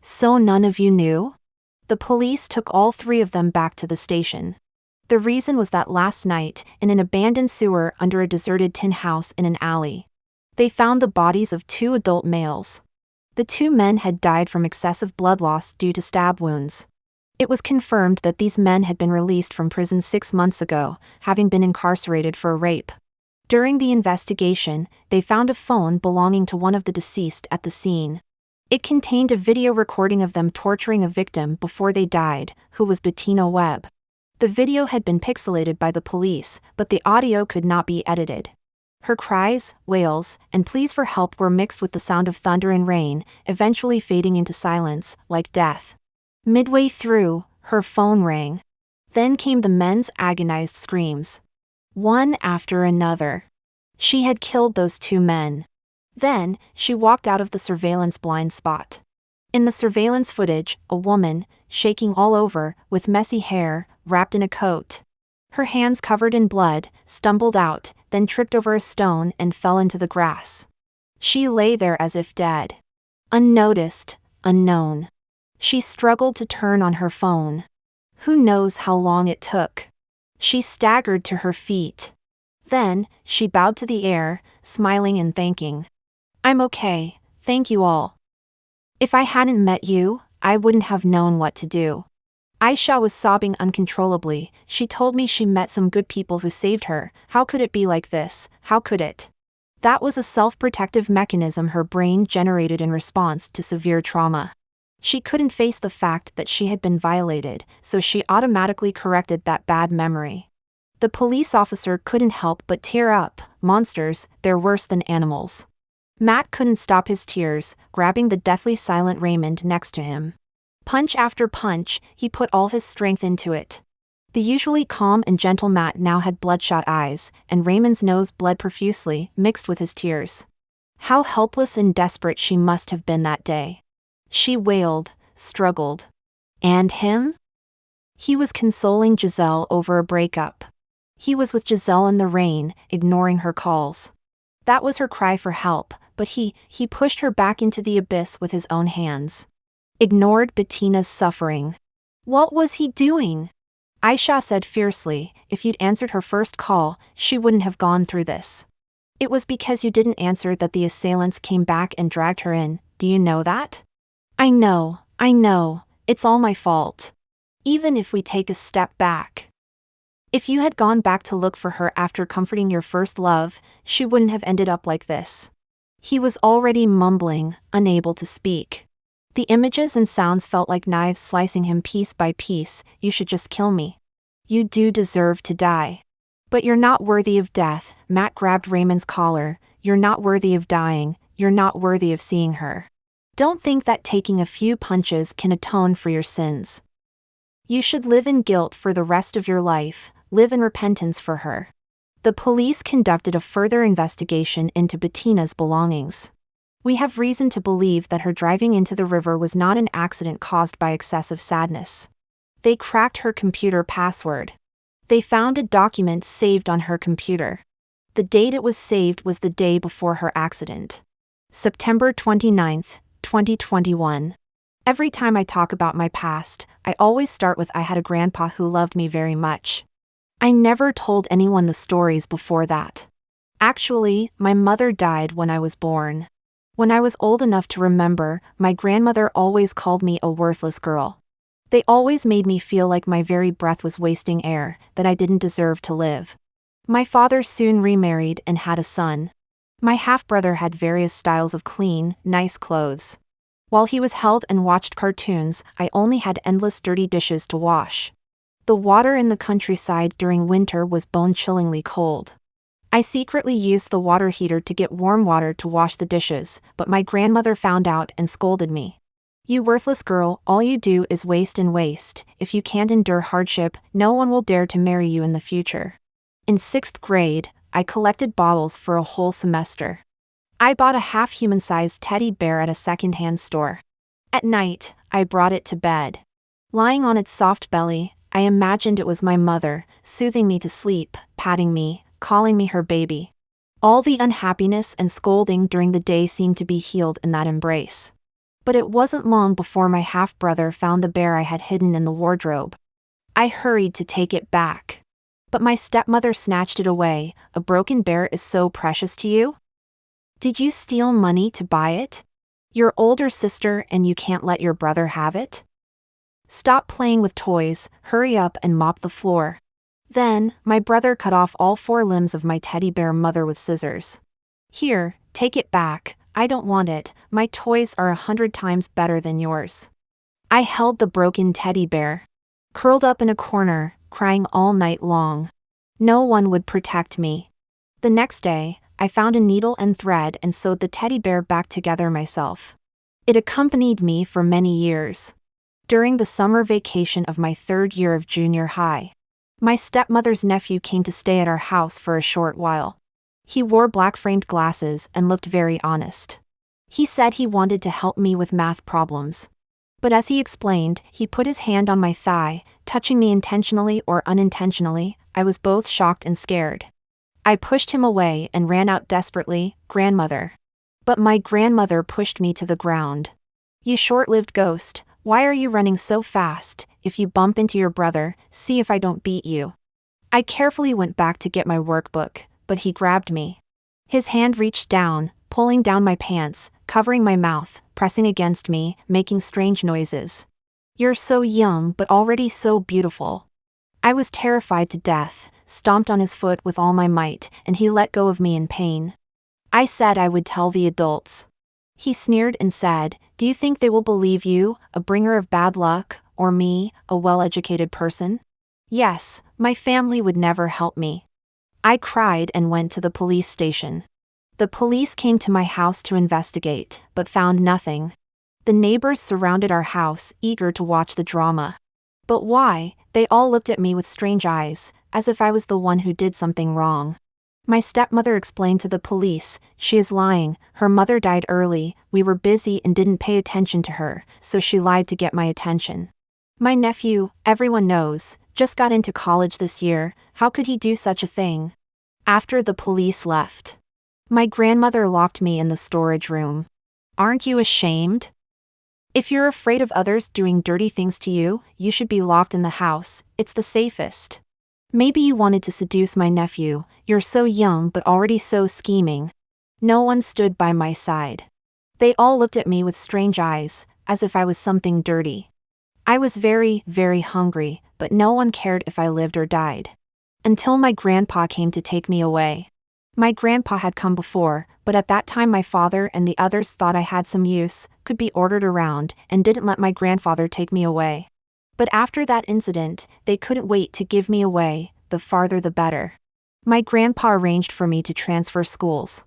So none of you knew?" The police took all 3 of them back to the station. The reason was that last night, in an abandoned sewer under a deserted tin house in an alley, they found the bodies of 2 adult males. The 2 men had died from excessive blood loss due to stab wounds. It was confirmed that these men had been released from prison 6 months ago, having been incarcerated for a rape. During the investigation, they found a phone belonging to one of the deceased at the scene. It contained a video recording of them torturing a victim before they died, who was Bettina Webb. The video had been pixelated by the police, but the audio could not be edited. Her cries, wails, and pleas for help were mixed with the sound of thunder and rain, eventually fading into silence, like death. Midway through, her phone rang. Then came the men's agonized screams. One after another. She had killed those two men. Then, she walked out of the surveillance blind spot. In the surveillance footage, a woman, shaking all over, with messy hair, wrapped in a coat. Her hands covered in blood, stumbled out, then tripped over a stone and fell into the grass. She lay there as if dead. Unnoticed, unknown. She struggled to turn on her phone. Who knows how long it took? She staggered to her feet. Then, she bowed to the air, smiling and thanking. I'm okay, thank you all. If I hadn't met you, I wouldn't have known what to do. Aisha was sobbing uncontrollably. She told me she met some good people who saved her. How could it be like this? How could it? That was a self-protective mechanism her brain generated in response to severe trauma. She couldn't face the fact that she had been violated, so she automatically corrected that bad memory. The police officer couldn't help but tear up. Monsters, they're worse than animals. Matt couldn't stop his tears, grabbing the deathly silent Raymond next to him. Punch after punch, he put all his strength into it. The usually calm and gentle Matt now had bloodshot eyes, and Raymond's nose bled profusely, mixed with his tears. How helpless and desperate she must have been that day. She wailed, struggled. And him? He was consoling Giselle over a breakup. He was with Giselle in the rain, ignoring her calls. That was her cry for help, but he pushed her back into the abyss with his own hands. Ignored Bettina's suffering. What was he doing? Aisha said fiercely, if you'd answered her first call, she wouldn't have gone through this. It was because you didn't answer that the assailants came back and dragged her in, do you know that? I know, it's all my fault. Even if we take a step back. If you had gone back to look for her after comforting your first love, she wouldn't have ended up like this. He was already mumbling, unable to speak. The images and sounds felt like knives slicing him piece by piece. You should just kill me. You do deserve to die. But you're not worthy of death. Matt grabbed Raymond's collar. You're not worthy of dying. You're not worthy of seeing her. Don't think that taking a few punches can atone for your sins. You should live in guilt for the rest of your life, live in repentance for her. The police conducted a further investigation into Bettina's belongings. We have reason to believe that her driving into the river was not an accident caused by excessive sadness. They cracked her computer password. They found a document saved on her computer. The date it was saved was the day before her accident. September 29th, 2021. Every time I talk about my past, I always start with I had a grandpa who loved me very much. I never told anyone the stories before that. Actually, my mother died when I was born. When I was old enough to remember, my grandmother always called me a worthless girl. They always made me feel like my very breath was wasting air, that I didn't deserve to live. My father soon remarried and had a son. My half-brother had various styles of clean, nice clothes. While he was held and watched cartoons, I only had endless dirty dishes to wash. The water in the countryside during winter was bone-chillingly cold. I secretly used the water heater to get warm water to wash the dishes, but my grandmother found out and scolded me. You worthless girl, all you do is waste and waste. If you can't endure hardship, no one will dare to marry you in the future. In 6th grade, I collected bottles for a whole semester. I bought a half-human-sized teddy bear at a second-hand store. At night, I brought it to bed. Lying on its soft belly, I imagined it was my mother, soothing me to sleep, patting me, calling me her baby. All the unhappiness and scolding during the day seemed to be healed in that embrace. But it wasn't long before my half-brother found the bear I had hidden in the wardrobe. I hurried to take it back. But my stepmother snatched it away. A broken bear is so precious to you? Did you steal money to buy it? Your older sister and you can't let your brother have it? Stop playing with toys, hurry up and mop the floor. Then, my brother cut off all 4 limbs of my teddy bear mother with scissors. Here, take it back, I don't want it, my toys are 100 times better than yours. I held the broken teddy bear. Curled up in a corner, crying all night long. No one would protect me. The next day, I found a needle and thread and sewed the teddy bear back together myself. It accompanied me for many years. during the summer vacation of my third year of junior high. My stepmother's nephew came to stay at our house for a short while. He wore black-framed glasses and looked very honest. He said he wanted to help me with math problems. But as he explained, he put his hand on my thigh, touching me intentionally or unintentionally. I was both shocked and scared. I pushed him away and ran out desperately, "Grandmother." But my grandmother pushed me to the ground. "You short-lived ghost, why are you running so fast? If you bump into your brother, see if I don't beat you." I carefully went back to get my workbook, but he grabbed me. His hand reached down, pulling down my pants, covering my mouth, pressing against me, making strange noises. "You're so young but already so beautiful." I was terrified to death, stomped on his foot with all my might, and he let go of me in pain. I said I would tell the adults. He sneered and said, "Do you think they will believe you, a bringer of bad luck, or me, a well-educated person?" Yes, my family would never help me. I cried and went to the police station. The police came to my house to investigate, but found nothing. The neighbors surrounded our house, eager to watch the drama. But why? They all looked at me with strange eyes, as if I was the one who did something wrong. My stepmother explained to the police, "She is lying, her mother died early, we were busy and didn't pay attention to her, so she lied to get my attention." My nephew, everyone knows, just got into college this year, how could he do such a thing? After the police left, my grandmother locked me in the storage room. "Aren't you ashamed? If you're afraid of others doing dirty things to you, you should be locked in the house, it's the safest. Maybe you wanted to seduce my nephew, you're so young but already so scheming." No one stood by my side. They all looked at me with strange eyes, as if I was something dirty. I was very, very hungry, but no one cared if I lived or died. Until my grandpa came to take me away. My grandpa had come before, but at that time my father and the others thought I had some use, could be ordered around, and didn't let my grandfather take me away. But after that incident, they couldn't wait to give me away, the farther the better. My grandpa arranged for me to transfer schools.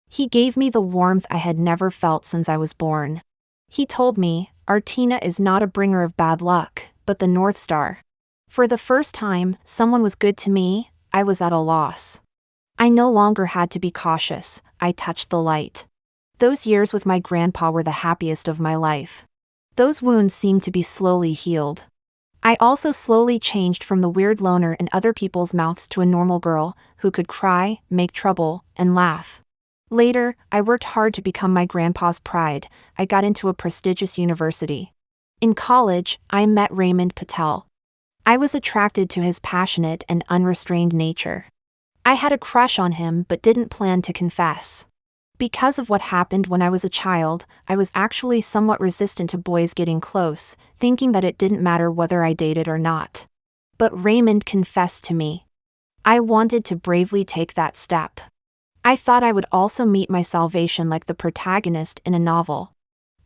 He gave me the warmth I had never felt since I was born. He told me, "Artina is not a bringer of bad luck, but the North Star." For the first time, someone was good to me. I was at a loss. I no longer had to be cautious, I touched the light. Those years with my grandpa were the happiest of my life. Those wounds seemed to be slowly healed. I also slowly changed from the weird loner in other people's mouths to a normal girl, who could cry, make trouble, and laugh. Later, I worked hard to become my grandpa's pride. I got into a prestigious university. In college, I met Raymond Patel. I was attracted to his passionate and unrestrained nature. I had a crush on him but didn't plan to confess. Because of what happened when I was a child, I was actually somewhat resistant to boys getting close, thinking that it didn't matter whether I dated or not. But Raymond confessed to me. I wanted to bravely take that step. I thought I would also meet my salvation like the protagonist in a novel.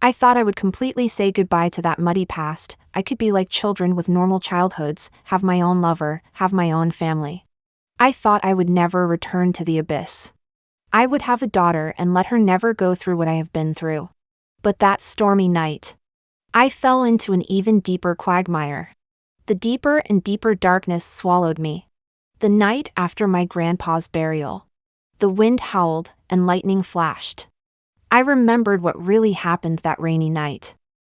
I thought I would completely say goodbye to that muddy past. I could be like children with normal childhoods, have my own lover, have my own family. I thought I would never return to the abyss. I would have a daughter and let her never go through what I have been through. But that stormy night, I fell into an even deeper quagmire. The deeper and deeper darkness swallowed me. The night after my grandpa's burial, the wind howled and lightning flashed. I remembered what really happened that rainy night.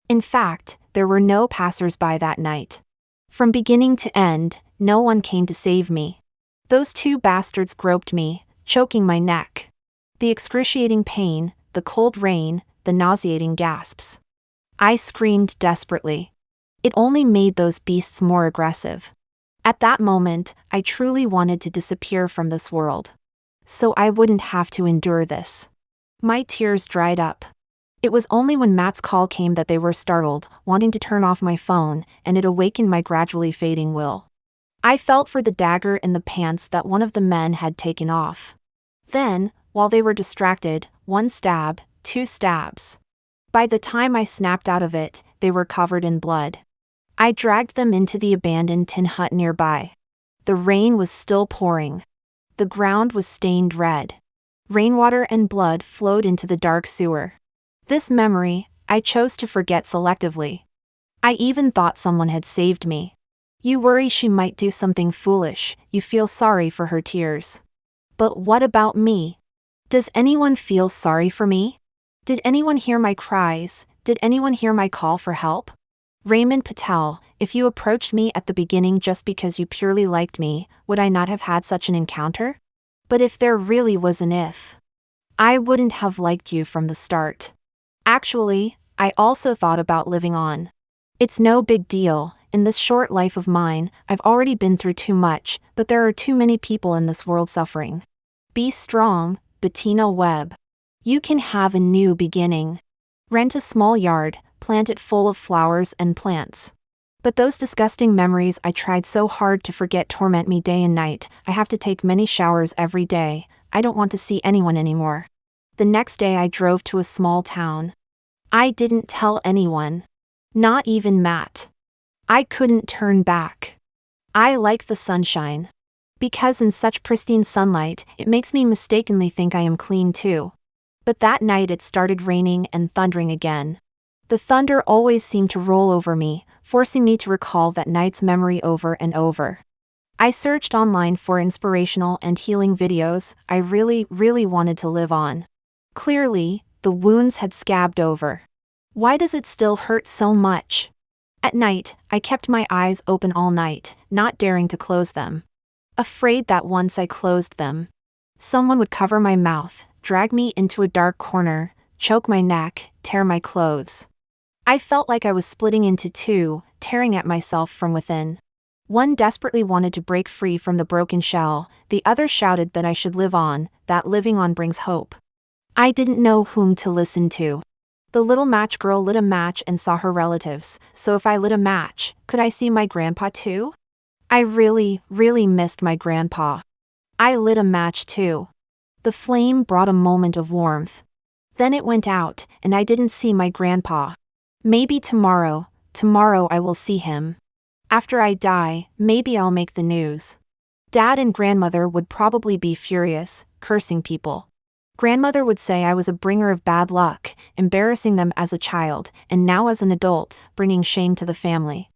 In fact, there were no passers-by that night. From beginning to end, no one came to save me. Those two bastards groped me, choking my neck. The excruciating pain, the cold rain, the nauseating gasps. I screamed desperately. It only made those beasts more aggressive. At that moment, I truly wanted to disappear from this world. So I wouldn't have to endure this. My tears dried up. It was only when Matt's call came that they were startled, wanting to turn off my phone, and it awakened my gradually fading will. I felt for the dagger in the pants that one of the men had taken off. Then, while they were distracted, one stab, two stabs. By the time I snapped out of it, they were covered in blood. I dragged them into the abandoned tin hut nearby. The rain was still pouring. The ground was stained red. Rainwater and blood flowed into the dark sewer. This memory, I chose to forget selectively. I even thought someone had saved me. You worry she might do something foolish, you feel sorry for her tears. But what about me? Does anyone feel sorry for me? Did anyone hear my cries? Did anyone hear my call for help? Raymond Patel, if you approached me at the beginning just because you purely liked me, would I not have had such an encounter? But if there really was an if, I wouldn't have liked you from the start. Actually, I also thought about living on. It's no big deal. In this short life of mine, I've already been through too much, but there are too many people in this world suffering. Be strong, Bettina Webb. You can have a new beginning. Rent a small yard, plant it full of flowers and plants. But those disgusting memories I tried so hard to forget torment me day and night. I have to take many showers every day. I don't want to see anyone anymore. The next day I drove to a small town. I didn't tell anyone. Not even Matt. I couldn't turn back. I like the sunshine. Because in such pristine sunlight, it makes me mistakenly think I am clean too. But that night it started raining and thundering again. The thunder always seemed to roll over me, forcing me to recall that night's memory over and over. I searched online for inspirational and healing videos. I really wanted to live on. Clearly, the wounds had scabbed over. Why does it still hurt so much? At night, I kept my eyes open all night, not daring to close them. Afraid that once I closed them, someone would cover my mouth, drag me into a dark corner, choke my neck, tear my clothes. I felt like I was splitting into two, tearing at myself from within. One desperately wanted to break free from the broken shell, the other shouted that I should live on, that living on brings hope. I didn't know whom to listen to. The little match girl lit a match and saw her relatives, so if I lit a match, could I see my grandpa too? I really missed my grandpa. I lit a match too. The flame brought a moment of warmth. Then it went out, and I didn't see my grandpa. Maybe tomorrow I will see him. After I die, maybe I'll make the news. Dad and grandmother would probably be furious, cursing people. Grandmother would say I was a bringer of bad luck, embarrassing them as a child, and now as an adult, bringing shame to the family.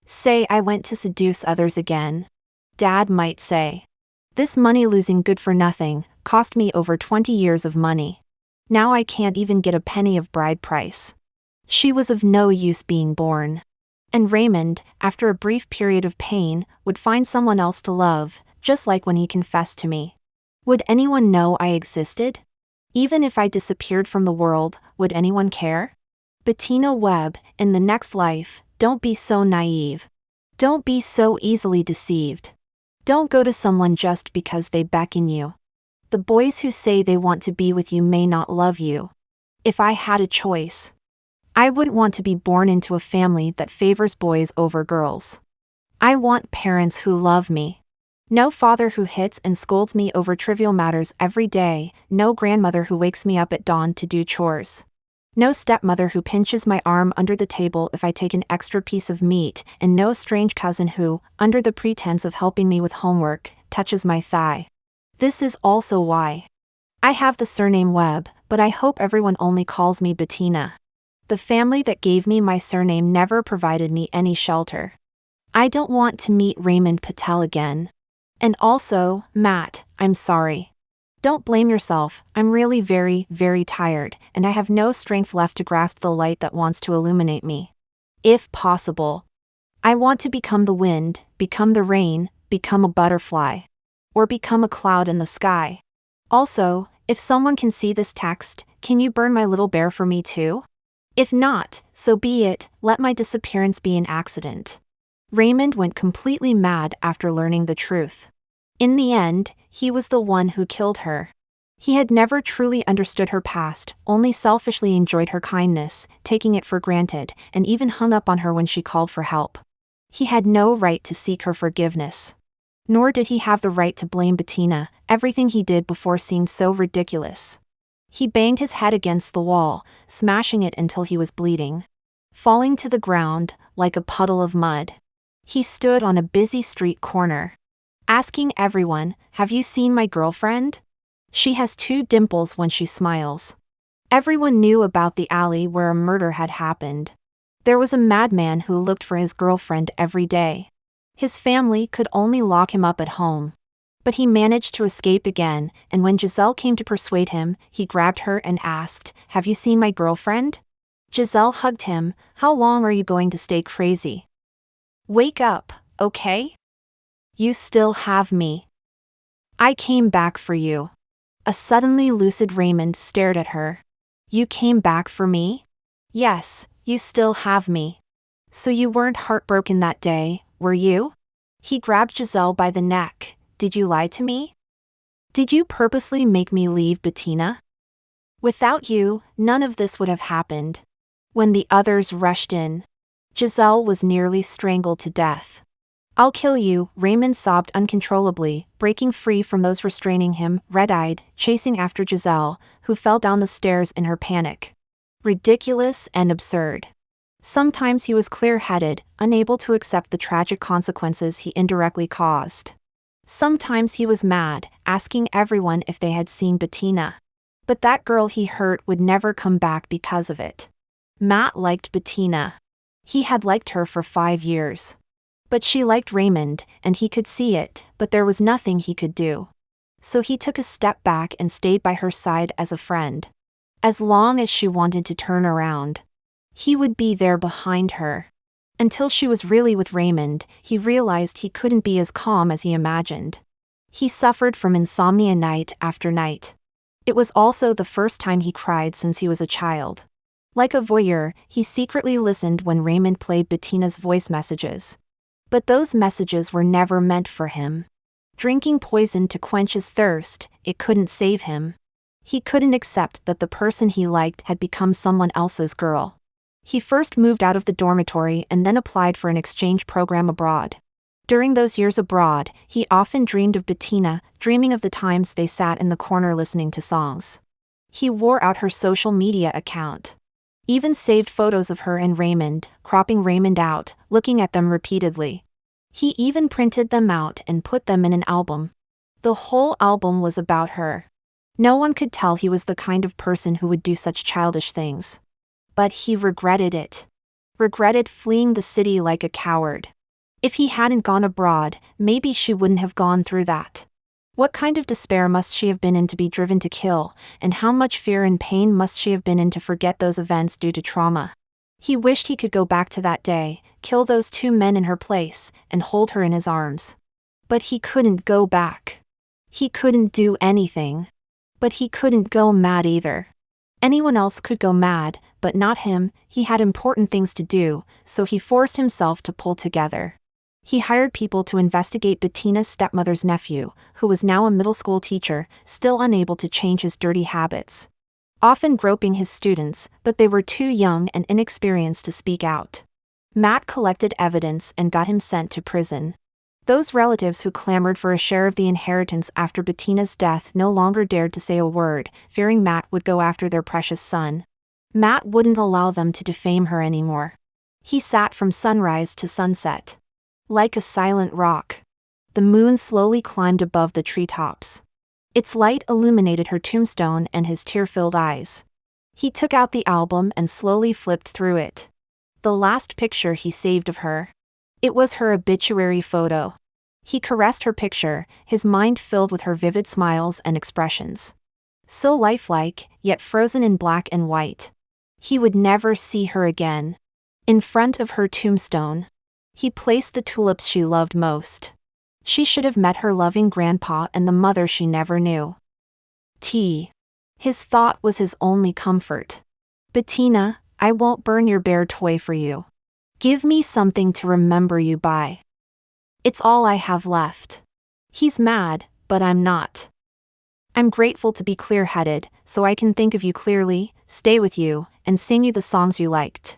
Say I went to seduce others again. Dad might say, this money-losing good-for-nothing cost me over 20 years of money. Now I can't even get a penny of bride price. She was of no use being born. And Raymond, after a brief period of pain, would find someone else to love, just like when he confessed to me. Would anyone know I existed? Even if I disappeared from the world, would anyone care? Bettina Webb, in the next life, don't be so naive. Don't be so easily deceived. Don't go to someone just because they beckon you. The boys who say they want to be with you may not love you. If I had a choice, I wouldn't want to be born into a family that favors boys over girls. I want parents who love me. No father who hits and scolds me over trivial matters every day, no grandmother who wakes me up at dawn to do chores. No stepmother who pinches my arm under the table if I take an extra piece of meat, and no strange cousin who, under the pretense of helping me with homework, touches my thigh. This is also why I have the surname Webb, but I hope everyone only calls me Bettina. The family that gave me my surname never provided me any shelter. I don't want to meet Raymond Patel again. And also, Matt, I'm sorry. Don't blame yourself. I'm really very tired, and I have no strength left to grasp the light that wants to illuminate me. If possible, I want to become the wind, become the rain, become a butterfly, or become a cloud in the sky. Also, if someone can see this text, can you burn my little bear for me too? If not, so be it, let my disappearance be an accident. Raymond went completely mad after learning the truth. In the end, he was the one who killed her. He had never truly understood her past, only selfishly enjoyed her kindness, taking it for granted, and even hung up on her when she called for help. He had no right to seek her forgiveness. Nor did he have the right to blame Bettina. Everything he did before seemed so ridiculous. He banged his head against the wall, smashing it until he was bleeding. Falling to the ground, like a puddle of mud. He stood on a busy street corner, asking everyone, have you seen my girlfriend? She has 2 dimples when she smiles. Everyone knew about the alley where a murder had happened. There was a madman who looked for his girlfriend every day. His family could only lock him up at home. But he managed to escape again, and when Giselle came to persuade him, he grabbed her and asked, "Have you seen my girlfriend?" Giselle hugged him. "How long are you going to stay crazy? Wake up, okay? You still have me. I came back for you." A suddenly lucid Raymond stared at her. "You came back for me?" "Yes, you still have me." "So you weren't heartbroken that day, were you?" He grabbed Giselle by the neck. "Did you lie to me? Did you purposely make me leave Bettina? Without you, none of this would have happened." When the others rushed in, Giselle was nearly strangled to death. "I'll kill you," Raymond sobbed uncontrollably, breaking free from those restraining him, red-eyed, chasing after Giselle, who fell down the stairs in her panic. Ridiculous and absurd. Sometimes he was clear-headed, unable to accept the tragic consequences he indirectly caused. Sometimes he was mad, asking everyone if they had seen Bettina. But that girl he hurt would never come back because of it. Matt liked Bettina. He had liked her for 5 years. But she liked Raymond, and he could see it, but there was nothing he could do. So he took a step back and stayed by her side as a friend. As long as she wanted to turn around, he would be there behind her. Until she was really with Raymond, he realized he couldn't be as calm as he imagined. He suffered from insomnia night after night. It was also the first time he cried since he was a child. Like a voyeur, he secretly listened when Raymond played Bettina's voice messages. But those messages were never meant for him. Drinking poison to quench his thirst, it couldn't save him. He couldn't accept that the person he liked had become someone else's girl. He first moved out of the dormitory and then applied for an exchange program abroad. During those years abroad, he often dreamed of Bettina, dreaming of the times they sat in the corner listening to songs. He wore out her social media account. Even saved photos of her and Raymond, cropping Raymond out, looking at them repeatedly. He even printed them out and put them in an album. The whole album was about her. No one could tell he was the kind of person who would do such childish things. But he regretted it. Regretted fleeing the city like a coward. If he hadn't gone abroad, maybe she wouldn't have gone through that. What kind of despair must she have been in to be driven to kill, and how much fear and pain must she have been in to forget those events due to trauma? He wished he could go back to that day, kill those 2 men in her place, and hold her in his arms. But he couldn't go back. He couldn't do anything. But he couldn't go mad either. Anyone else could go mad, but not him. He had important things to do, so he forced himself to pull together. He hired people to investigate Bettina's stepmother's nephew, who was now a middle school teacher, still unable to change his dirty habits. Often groping his students, but they were too young and inexperienced to speak out. Matt collected evidence and got him sent to prison. Those relatives who clamored for a share of the inheritance after Bettina's death no longer dared to say a word, fearing Matt would go after their precious son. Matt wouldn't allow them to defame her anymore. He sat from sunrise to sunset. Like a silent rock. The moon slowly climbed above the treetops. Its light illuminated her tombstone and his tear-filled eyes. He took out the album and slowly flipped through it. The last picture he saved of her. It was her obituary photo. He caressed her picture, his mind filled with her vivid smiles and expressions. So lifelike, yet frozen in black and white. He would never see her again. In front of her tombstone, he placed the tulips she loved most. She should have met her loving grandpa and the mother she never knew. His thought was his only comfort. Bettina, I won't burn your bear toy for you. Give me something to remember you by. It's all I have left. He's mad, but I'm not. I'm grateful to be clear-headed, so I can think of you clearly, stay with you, and sing you the songs you liked.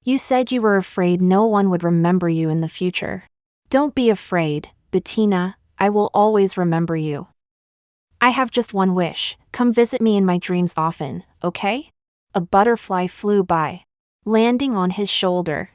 You said you were afraid no one would remember you in the future. Don't be afraid, Bettina, I will always remember you. I have just one wish, come visit me in my dreams often, okay? A butterfly flew by, landing on his shoulder.